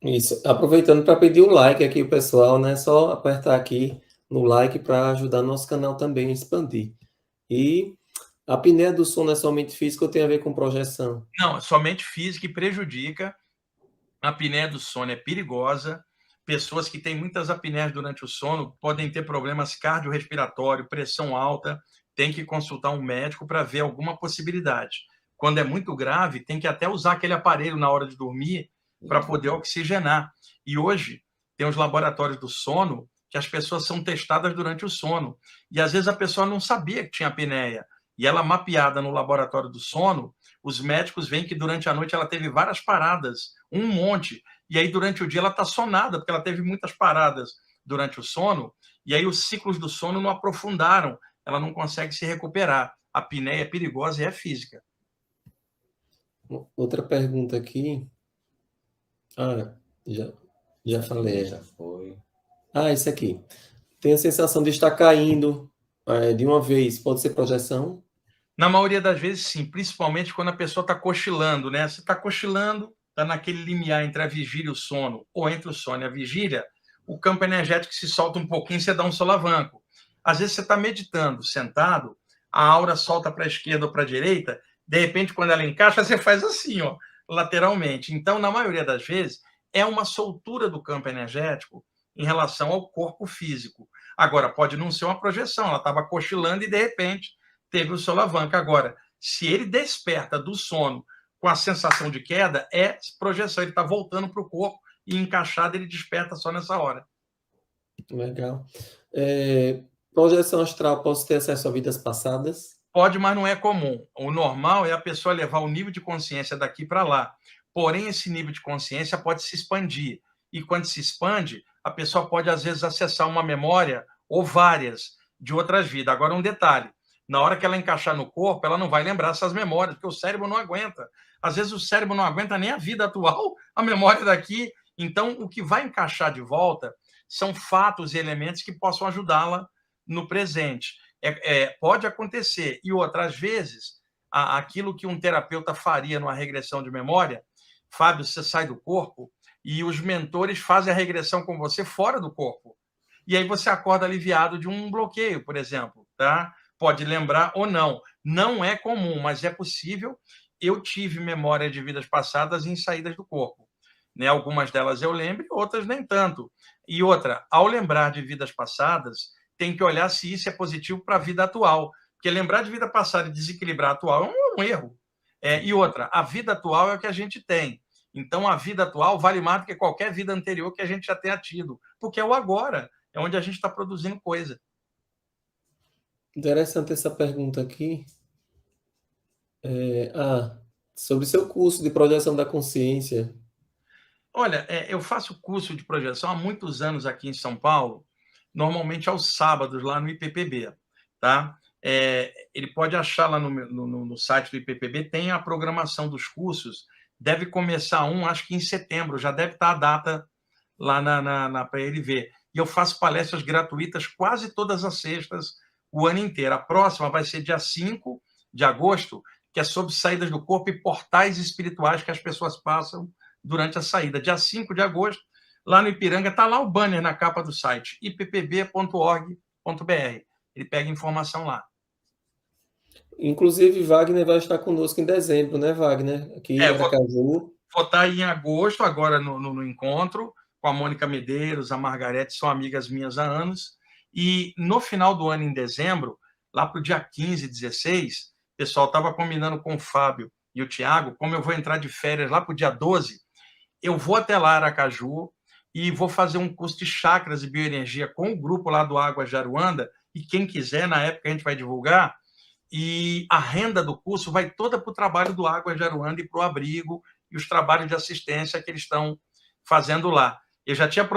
Isso. Aproveitando para pedir o like aqui, o pessoal, né? Só apertar aqui no like para ajudar nosso canal também a expandir. E a apneia do sono é somente física ou tem a ver com projeção? Não, é somente física e prejudica. A apneia do sono é perigosa. Pessoas que têm muitas apneias durante o sono podem ter problemas cardiorrespiratórios, pressão alta, tem que consultar um médico para ver alguma possibilidade. Quando é muito grave, tem que até usar aquele aparelho na hora de dormir para poder oxigenar. E hoje tem os laboratórios do sono que as pessoas são testadas durante o sono. E às vezes a pessoa não sabia que tinha apneia. E ela mapeada no laboratório do sono, os médicos veem que durante a noite ela teve várias paradas, um monte. E aí durante o dia ela está sonada, porque ela teve muitas paradas durante o sono. E aí os ciclos do sono não aprofundaram. Ela não consegue se recuperar. A apneia é perigosa e é física. Outra pergunta aqui. Já falei. Já foi. Isso aqui. Tem a sensação de estar caindo de uma vez. Pode ser projeção? Na maioria das vezes, sim. Principalmente quando a pessoa está cochilando, né? Você está cochilando, está naquele limiar entre a vigília e o sono, ou entre o sono e a vigília, o campo energético se solta um pouquinho e você dá um solavanco. Às vezes você está meditando, sentado, a aura solta para a esquerda ou para a direita, de repente, quando ela encaixa, você faz assim, ó, lateralmente. Então, na maioria das vezes, é uma soltura do campo energético em relação ao corpo físico. Agora, pode não ser uma projeção, ela estava cochilando e, de repente, teve o solavanco. Agora, se ele desperta do sono com a sensação de queda, é projeção, ele está voltando para o corpo e encaixado ele desperta só nessa hora. Legal. Projeção astral, posso ter acesso a vidas passadas? Pode, mas não é comum. O normal é a pessoa levar o nível de consciência daqui para lá. Porém, esse nível de consciência pode se expandir. E quando se expande, a pessoa pode, às vezes, acessar uma memória ou várias de outras vidas. Agora, um detalhe. Na hora que ela encaixar no corpo, ela não vai lembrar essas memórias, porque o cérebro não aguenta. Às vezes, o cérebro não aguenta nem a vida atual, a memória daqui. Então, o que vai encaixar de volta são fatos e elementos que possam ajudá-la no presente. Pode acontecer. E outras vezes, aquilo que um terapeuta faria numa regressão de memória, Fábio, você sai do corpo e os mentores fazem a regressão com você fora do corpo. E aí você acorda aliviado de um bloqueio, por exemplo, tá? Pode lembrar ou não. Não é comum, mas é possível. Eu tive memória de vidas passadas em saídas do corpo. Né? Algumas delas eu lembro, outras nem tanto. E outra, ao lembrar de vidas passadas, tem que olhar se isso é positivo para a vida atual. Porque lembrar de vida passada e desequilibrar a atual é um erro. E outra, a vida atual é o que a gente tem. Então, a vida atual vale mais do que qualquer vida anterior que a gente já tenha tido. Porque é o agora, é onde a gente está produzindo coisa. Interessante essa pergunta aqui. Sobre seu curso de projeção da consciência. Olha, eu faço curso de projeção há muitos anos aqui em São Paulo, normalmente aos sábados, lá no IPPB. Tá? Ele pode achar lá no site do IPPB, tem a programação dos cursos, deve começar acho que em setembro, já deve estar a data lá para ele ver. E eu faço palestras gratuitas quase todas as sextas, o ano inteiro. A próxima vai ser dia 5 de agosto, que é sobre saídas do corpo e portais espirituais que as pessoas passam durante a saída. Dia 5 de agosto, lá no Ipiranga, está lá o banner na capa do site, ippb.org.br. Ele pega informação lá. Inclusive, Wagner vai estar conosco em dezembro, né, Wagner? Aqui em Aracaju. Vou estar em agosto, agora no encontro, com a Mônica Medeiros, a Margarete, são amigas minhas há anos. E no final do ano, em dezembro, lá para o dia 15, 16, o pessoal estava combinando com o Fábio e o Tiago, como eu vou entrar de férias lá para o dia 12, eu vou até lá, Aracaju, e vou fazer um curso de chakras e bioenergia com o grupo lá do Água de Aruanda, e quem quiser, na época a gente vai divulgar, e a renda do curso vai toda para o trabalho do Água de Aruanda e para o abrigo e os trabalhos de assistência que eles estão fazendo lá. Eu já tinha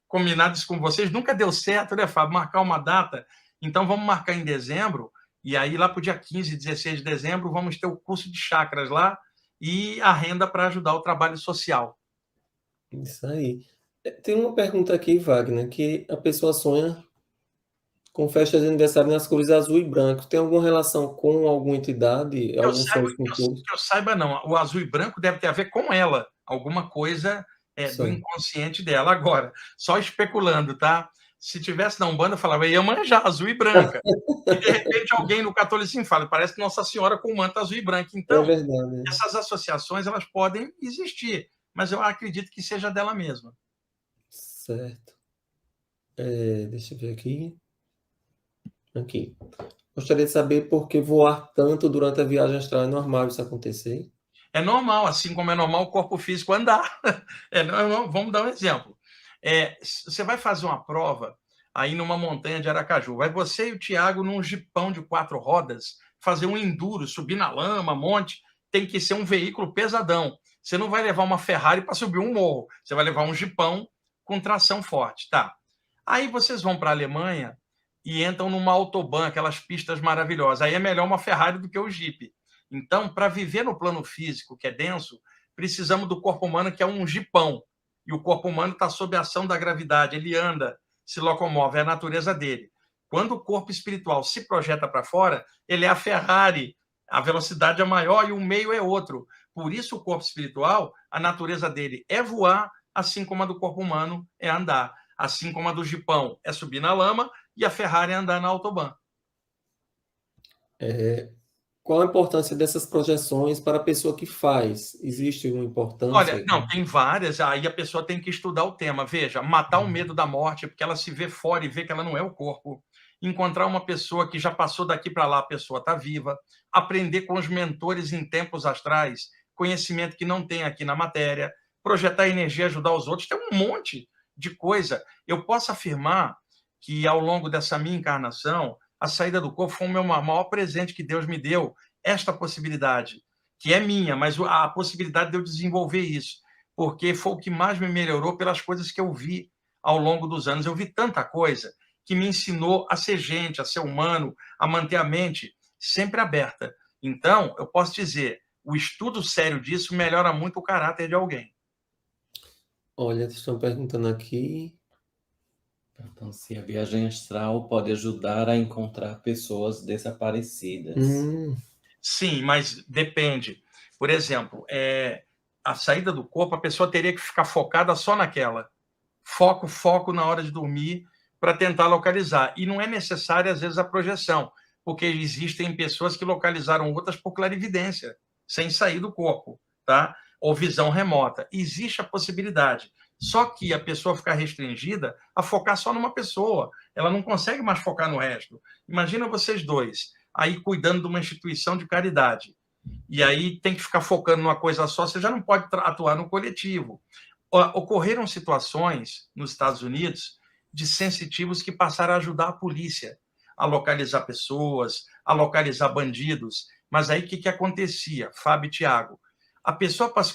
combinado isso com vocês, nunca deu certo, né, Fábio? Marcar uma data. Então, vamos marcar em dezembro, e aí lá para o dia 15, 16 de dezembro, vamos ter o curso de chakras lá e a renda para ajudar o trabalho social. Isso aí. Tem uma pergunta aqui, Wagner, que a pessoa sonha com festa de aniversário nas cores azul e branco. Tem alguma relação com alguma entidade? Que eu saiba, não. O azul e branco deve ter a ver com ela. Alguma coisa do inconsciente dela. Agora, só especulando, tá? Se tivesse na Umbanda, eu falava, ia manjar azul e branca. E, de repente, alguém no catolicismo fala, parece Nossa Senhora com manta azul e branca. Então, verdade, essas associações, elas podem existir. Mas eu acredito que seja dela mesma. Certo. Deixa eu ver aqui. Aqui. Gostaria de saber por que voar tanto durante a viagem astral. É normal isso acontecer? É normal, assim como é normal o corpo físico andar. Vamos dar um exemplo. Você vai fazer uma prova aí numa montanha de Aracaju. Vai você e o Tiago num jipão de 4 rodas fazer um enduro, subir na lama, monte. Tem que ser um veículo pesadão. Você não vai levar uma Ferrari para subir um morro. Você vai levar um jipão com tração forte. Tá. Aí vocês vão para a Alemanha e entram numa autobahn, aquelas pistas maravilhosas. Aí é melhor uma Ferrari do que o Jeep. Então, para viver no plano físico, que é denso, precisamos do corpo humano, que é um jipão. E o corpo humano está sob a ação da gravidade. Ele anda, se locomove, é a natureza dele. Quando o corpo espiritual se projeta para fora, ele é a Ferrari. A velocidade é maior e o meio é outro. Por isso, o corpo espiritual, a natureza dele é voar, assim como a do corpo humano é andar. Assim como a do jipão é subir na lama e a Ferrari é andar na autobahn. Qual a importância dessas projeções para a pessoa que faz? Existe uma importância? Olha, não, tem várias, aí a pessoa tem que estudar o tema. Veja, matar o medo da morte, porque ela se vê fora e vê que ela não é o corpo. Encontrar uma pessoa que já passou daqui para lá, a pessoa está viva. Aprender com os mentores em tempos astrais, conhecimento que não tem aqui na matéria. Projetar energia, ajudar os outros. Tem um monte de coisa. Eu posso afirmar que, ao longo dessa minha encarnação, a saída do corpo foi o meu maior presente que Deus me deu, esta possibilidade, que é minha, mas a possibilidade de eu desenvolver isso, porque foi o que mais me melhorou pelas coisas que eu vi ao longo dos anos. Eu vi tanta coisa que me ensinou a ser gente, a ser humano, a manter a mente sempre aberta. Então, eu posso dizer, o estudo sério disso melhora muito o caráter de alguém. Olha, estão perguntando aqui. Então, se a viagem astral pode ajudar a encontrar pessoas desaparecidas. Sim, mas depende. Por exemplo, a saída do corpo, a pessoa teria que ficar focada só naquela. Foco na hora de dormir para tentar localizar. E não é necessária, às vezes, a projeção, porque existem pessoas que localizaram outras por clarividência, sem sair do corpo, tá? Ou visão remota. Existe a possibilidade. Só que a pessoa ficar restringida a focar só numa pessoa. Ela não consegue mais focar no resto. Imagina vocês dois aí cuidando de uma instituição de caridade. E aí tem que ficar focando numa coisa só, você já não pode atuar no coletivo. Ocorreram situações nos Estados Unidos de sensitivos que passaram a ajudar a polícia a localizar pessoas, a localizar bandidos. Mas aí o que acontecia, Fábio e Tiago? A pessoa, para se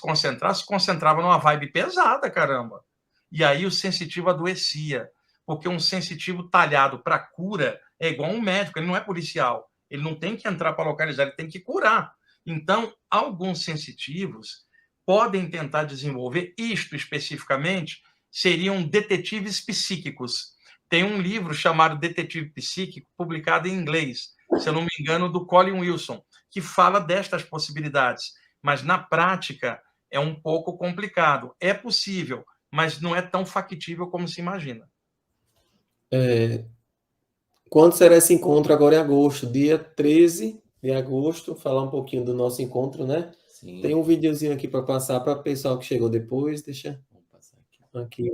concentrava numa vibe pesada, caramba. E aí o sensitivo adoecia, porque um sensitivo talhado para cura é igual um médico, ele não é policial. Ele não tem que entrar para localizar, ele tem que curar. Então, alguns sensitivos podem tentar desenvolver, isto especificamente, seriam detetives psíquicos. Tem um livro chamado Detetive Psíquico, publicado em inglês, se eu não me engano, do Colin Wilson, que fala destas possibilidades. Mas, na prática, é um pouco complicado. É possível, mas não é tão factível como se imagina. Quando será esse encontro? Agora em agosto, dia 13 de agosto, falar um pouquinho do nosso encontro, né? Sim. Tem um videozinho aqui para passar para o pessoal que chegou depois, deixa Vamos passar aqui.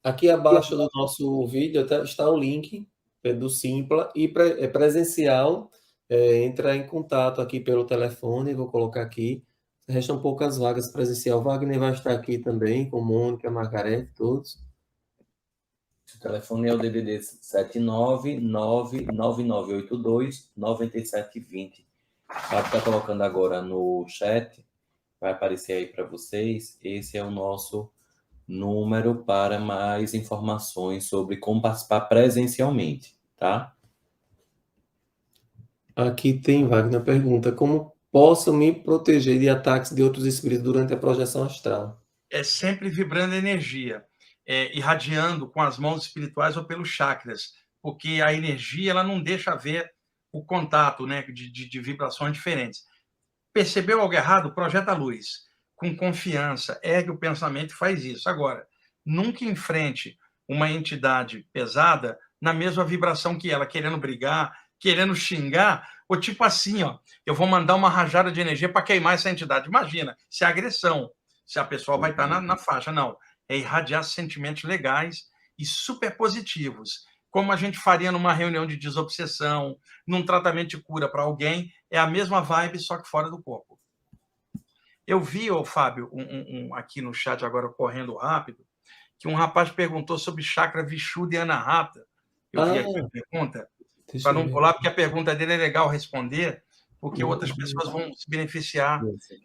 Aqui abaixo do nosso vídeo está o link do Simpla e é presencial. Entrar em contato aqui pelo telefone, vou colocar aqui. Restam poucas vagas presencial. Wagner vai estar aqui também, com Mônica, Margarete, todos. O telefone é o DDD 79999829720. O Fábio está colocando agora no chat, vai aparecer aí para vocês. Esse é o nosso número para mais informações sobre como participar presencialmente, tá? Aqui tem, Wagner, a pergunta: como posso me proteger de ataques de outros espíritos durante a projeção astral? É sempre vibrando energia, irradiando com as mãos espirituais ou pelos chakras, porque a energia ela não deixa ver o contato, né, de vibrações diferentes. Percebeu algo errado? Projeta a luz. Com confiança, ergue o pensamento e faz isso. Agora, nunca enfrente uma entidade pesada na mesma vibração que ela, querendo brigar, querendo xingar, ou tipo assim, ó, eu vou mandar uma rajada de energia para queimar essa entidade. Imagina, se é agressão, se a pessoa vai estar na faixa. Não, é irradiar sentimentos legais e super positivos. Como a gente faria numa reunião de desobsessão, num tratamento de cura para alguém, é a mesma vibe, só que fora do corpo. Eu vi, Fábio, aqui no chat agora, correndo rápido, que um rapaz perguntou sobre chakra Vishuddha e Anahata. Eu vi aqui a pergunta, para não pular, porque a pergunta dele é legal responder, porque outras pessoas vão se beneficiar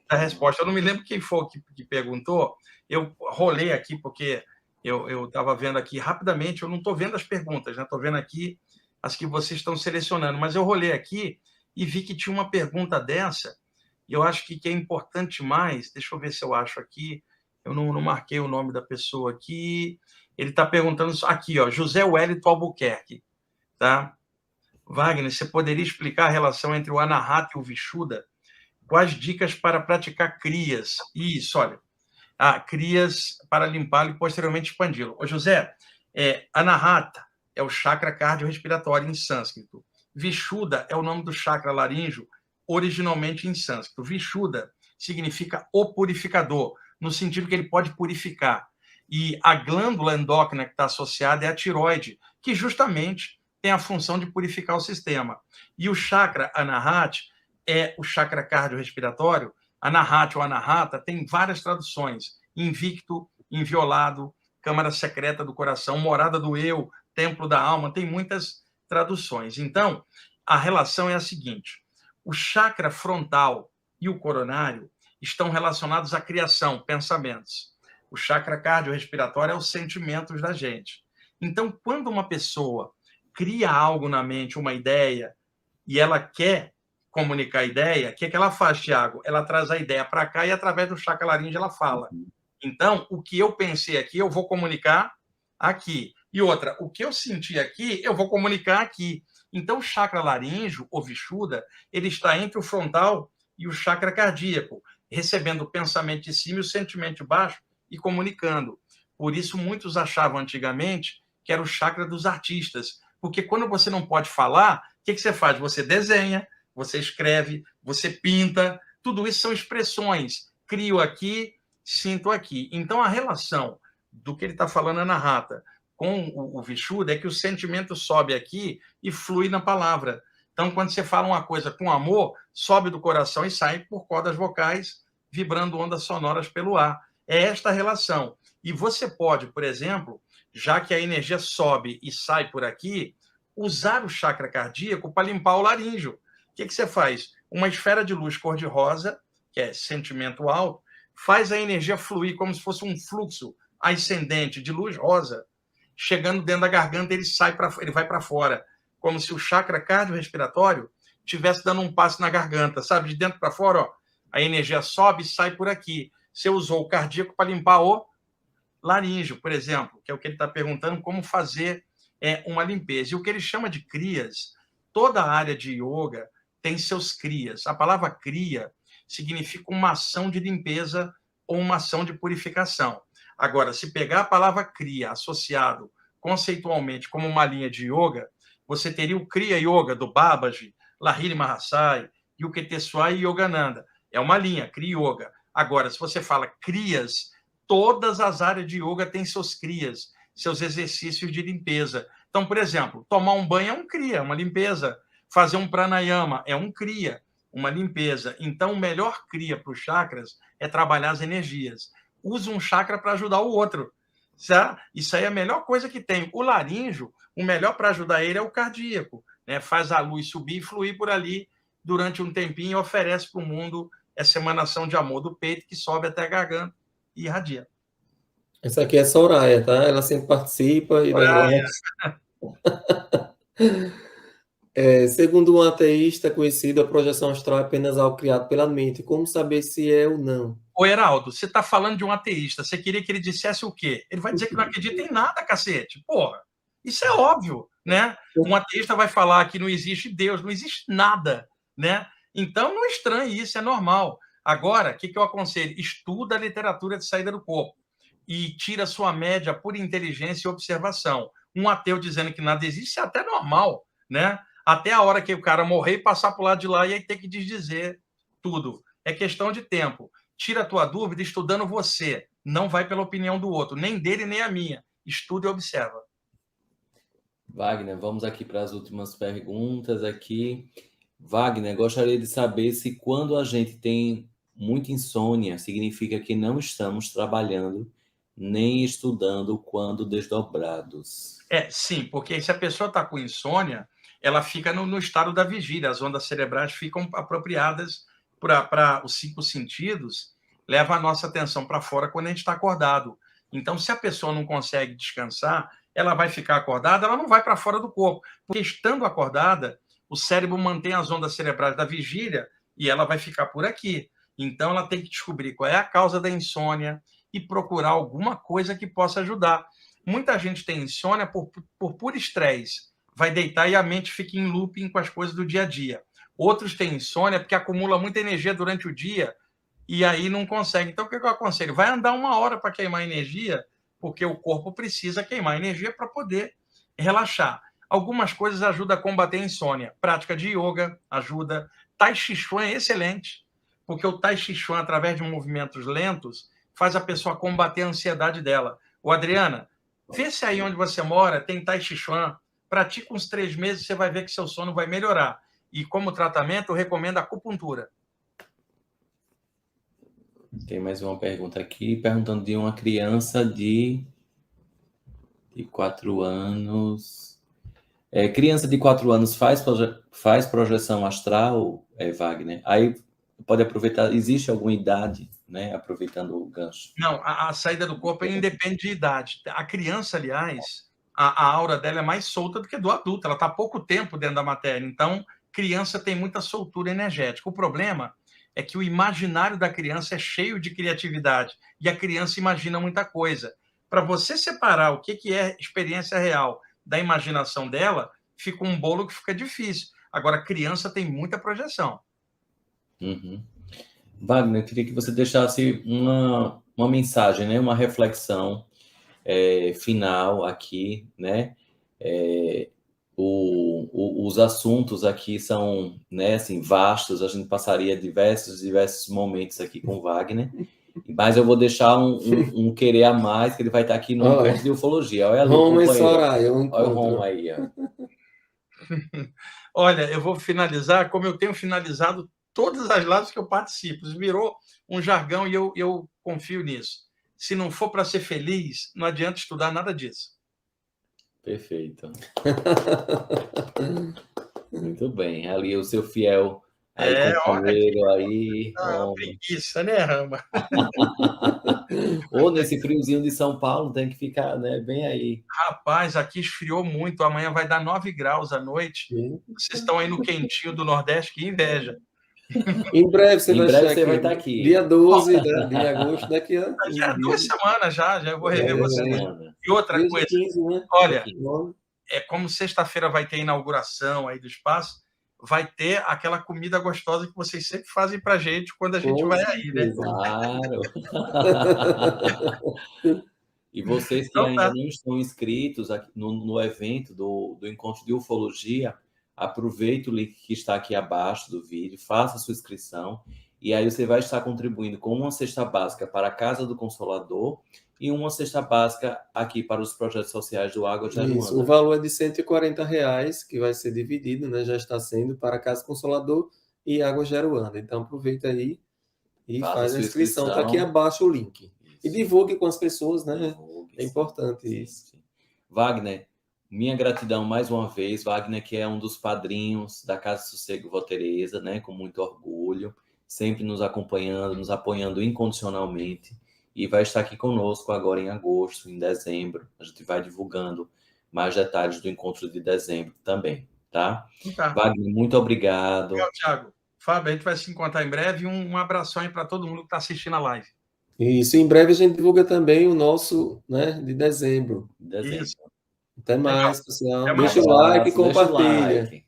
da resposta. Eu não me lembro quem foi que perguntou, eu rolei aqui, porque eu estava vendo aqui rapidamente, eu não estou vendo as perguntas, né? Estou vendo aqui as que vocês estão selecionando, mas eu rolei aqui e vi que tinha uma pergunta dessa, e eu acho que é importante mais, deixa eu ver se eu acho aqui, eu não marquei o nome da pessoa aqui, ele está perguntando, aqui, ó, José Wellington Albuquerque, tá? Wagner, você poderia explicar a relação entre o Anahata e o Vishuddha? Quais dicas para praticar crias? Isso, olha, crias para limpá-lo e posteriormente expandi-lo. Ô, José, Anahata é o chakra cardiorrespiratório em sânscrito. Vishuddha é o nome do chakra laríngeo, originalmente em sânscrito. Vishuddha significa o purificador, no sentido que ele pode purificar. E a glândula endócrina que está associada é a tireoide, que justamente tem a função de purificar o sistema. E o chakra Anahata é o chakra cardiorrespiratório. Anahata ou Anahata tem várias traduções: invicto, inviolado, câmara secreta do coração, morada do eu, templo da alma, tem muitas traduções. Então, a relação é a seguinte: o chakra frontal e o coronário estão relacionados à criação, pensamentos. O chakra cardiorrespiratório é os sentimentos da gente. Então, quando uma pessoa cria algo na mente, uma ideia, e ela quer comunicar a ideia, o que ela faz, Tiago? Ela traz a ideia para cá e, através do chakra laríngeo, ela fala. Então, o que eu pensei aqui, eu vou comunicar aqui. E outra, o que eu senti aqui, eu vou comunicar aqui. Então, o chakra laríngeo, ou Vishuddha, ele está entre o frontal e o chakra cardíaco, recebendo o pensamento de cima e o sentimento de baixo e comunicando. Por isso, muitos achavam antigamente que era o chakra dos artistas, porque quando você não pode falar, o que você faz? Você desenha, você escreve, você pinta, tudo isso são expressões. Crio aqui, sinto aqui. Então, a relação do que ele está falando, Anahata, com o Vishuddha é que o sentimento sobe aqui e flui na palavra. Então, quando você fala uma coisa com amor, sobe do coração e sai por cordas vocais, vibrando ondas sonoras pelo ar. É esta relação. E você pode, por exemplo, já que a energia sobe e sai por aqui, usar o chakra cardíaco para limpar o laríngeo. O que você faz? Uma esfera de luz cor-de-rosa, que é sentimento alto, faz a energia fluir como se fosse um fluxo ascendente de luz rosa, chegando dentro da garganta, ele vai para fora, como se o chakra cardiorrespiratório estivesse dando um passo na garganta, sabe? De dentro para fora, ó, a energia sobe e sai por aqui. Você usou o cardíaco para limpar o laríngeo, por exemplo, que é o que ele está perguntando, como fazer uma limpeza. E o que ele chama de kriyas, toda a área de yoga tem seus kriyas. A palavra kriya significa uma ação de limpeza ou uma ação de purificação. Agora, se pegar a palavra kriya associado conceitualmente como uma linha de yoga, você teria o Kriya Yoga do Babaji, Lahiri Mahasaya, Yuketeswar e Yogananda. É uma linha, Kriya Yoga. Agora, se você fala kriyas, todas as áreas de yoga têm seus kriyas, seus exercícios de limpeza. Então, por exemplo, tomar um banho é um kriya, uma limpeza. Fazer um pranayama é um kriya, uma limpeza. Então, o melhor kriya para os chakras é trabalhar as energias. Usa um chakra para ajudar o outro. Certo? Isso aí é a melhor coisa que tem. O laríngeo, o melhor para ajudar ele é o cardíaco. Né? Faz a luz subir e fluir por ali durante um tempinho e oferece para o mundo essa emanação de amor do peito que sobe até a garganta e irradia. Essa aqui é Soraya, tá? Ela sempre participa. Segundo um ateísta conhecido, a projeção astral é apenas algo criado pela mente. Como saber se é ou não? Ô, Heraldo, você está falando de um ateísta. Você queria que ele dissesse o quê? Ele vai dizer que não acredita em nada, cacete. Porra, isso é óbvio, né? Um ateísta vai falar que não existe Deus, não existe nada, né? Então, não estranhe isso, é normal. Agora, o que eu aconselho? Estuda a literatura de saída do corpo e tira sua média por inteligência e observação. Um ateu dizendo que nada existe é até normal, né? Até a hora que o cara morrer e passar para o lado de lá e aí ter que desdizer tudo. É questão de tempo. Tira a tua dúvida estudando você. Não vai pela opinião do outro, nem dele, nem a minha. Estuda e observa. Wagner, vamos aqui para as últimas perguntas aqui. Wagner, gostaria de saber se quando a gente tem muita insônia, significa que não estamos trabalhando nem estudando quando desdobrados. Sim, porque se a pessoa está com insônia, ela fica no estado da vigília. As ondas cerebrais ficam apropriadas para os 5 sentidos, leva a nossa atenção para fora quando a gente está acordado. Então, se a pessoa não consegue descansar, ela vai ficar acordada, ela não vai para fora do corpo. Porque estando acordada, o cérebro mantém as ondas cerebrais da vigília e ela vai ficar por aqui. Então, ela tem que descobrir qual é a causa da insônia e procurar alguma coisa que possa ajudar. Muita gente tem insônia por puro estresse. Vai deitar e a mente fica em looping com as coisas do dia a dia. Outros têm insônia porque acumula muita energia durante o dia e aí não consegue. Então, o que eu aconselho? Vai andar 1 hora para queimar energia, porque o corpo precisa queimar energia para poder relaxar. Algumas coisas ajudam a combater a insônia. Prática de yoga ajuda. Tai Chi Chuan é excelente, porque o Tai Chi Chuan, através de movimentos lentos, faz a pessoa combater a ansiedade dela. Ô, Adriana, vê se aí onde você mora tem Tai Chi Chuan. Pratica uns 3 meses, você vai ver que seu sono vai melhorar. E como tratamento, eu recomendo a acupuntura. Tem mais uma pergunta aqui, perguntando de uma criança de 4 anos. Criança de 4 anos faz projeção astral, Wagner? Aí pode aproveitar, existe alguma idade, né? Aproveitando o gancho. Não, a saída do corpo independe de idade. A criança, aliás, a aura dela é mais solta do que do adulto. Ela está há pouco tempo dentro da matéria. Então, criança tem muita soltura energética. O problema é que o imaginário da criança é cheio de criatividade e a criança imagina muita coisa. Para você separar o que é experiência real da imaginação dela, fica um bolo que fica difícil. Agora, a criança tem muita projeção. Uhum. Wagner, eu queria que você deixasse uma mensagem, né? Uma reflexão final aqui, né? Os assuntos aqui são, né, assim, vastos, a gente passaria diversos momentos aqui com o Wagner, mas eu vou deixar um querer a mais, que ele vai estar aqui no encontro de ufologia. Olha ali, Roma e Soraya, olha o Roma aí, ó. Olha, eu vou finalizar como eu tenho finalizado todas as lives que eu participo. Virou um jargão e eu confio nisso. Se não for para ser feliz, não adianta estudar nada disso. Perfeito. Muito bem. Ali o seu fiel companheiro aí. Preguiça, né, Rama? Ou nesse friozinho de São Paulo, tem que ficar, né, bem aí. Rapaz, aqui esfriou muito. Amanhã vai dar 9 graus à noite. Vocês estão aí no quentinho do Nordeste, que inveja. Em breve você vai estar aqui. Dia 12 de agosto, daqui a 2 semanas já eu vou rever você. E outra coisa, 15, né? Olha, como sexta-feira vai ter inauguração aí do espaço, vai ter aquela comida gostosa que vocês sempre fazem pra gente quando a gente vai aí, né? Claro. E vocês que ainda não estão inscritos aqui no evento do Encontro de Ufologia, aproveite o link que está aqui abaixo do vídeo, faça a sua inscrição, e aí você vai estar contribuindo com uma cesta básica para a Casa do Consolador e uma cesta básica aqui para os projetos sociais do Água Jaruana. Isso, o valor é de R$140, que vai ser dividido, né? Já está sendo para a Casa Consolador e Água Jaruana. Então aproveita aí e faz a inscrição. Está aqui abaixo o link. Isso. E divulgue com as pessoas, né? É importante isso. Wagner, minha gratidão mais uma vez. Wagner, que é um dos padrinhos da Casa Sossego Vó Teresa, né? Com muito orgulho, sempre nos acompanhando, nos apoiando incondicionalmente. E vai estar aqui conosco agora em agosto, em dezembro. A gente vai divulgando mais detalhes do encontro de dezembro também, tá? Wagner, muito obrigado. Obrigado, Thiago. Fábio, a gente vai se encontrar em breve. Um abração aí para todo mundo que está assistindo a live. Isso, em breve a gente divulga também o nosso, né, de dezembro. Isso. Até mais, pessoal. Deixa o like e compartilha.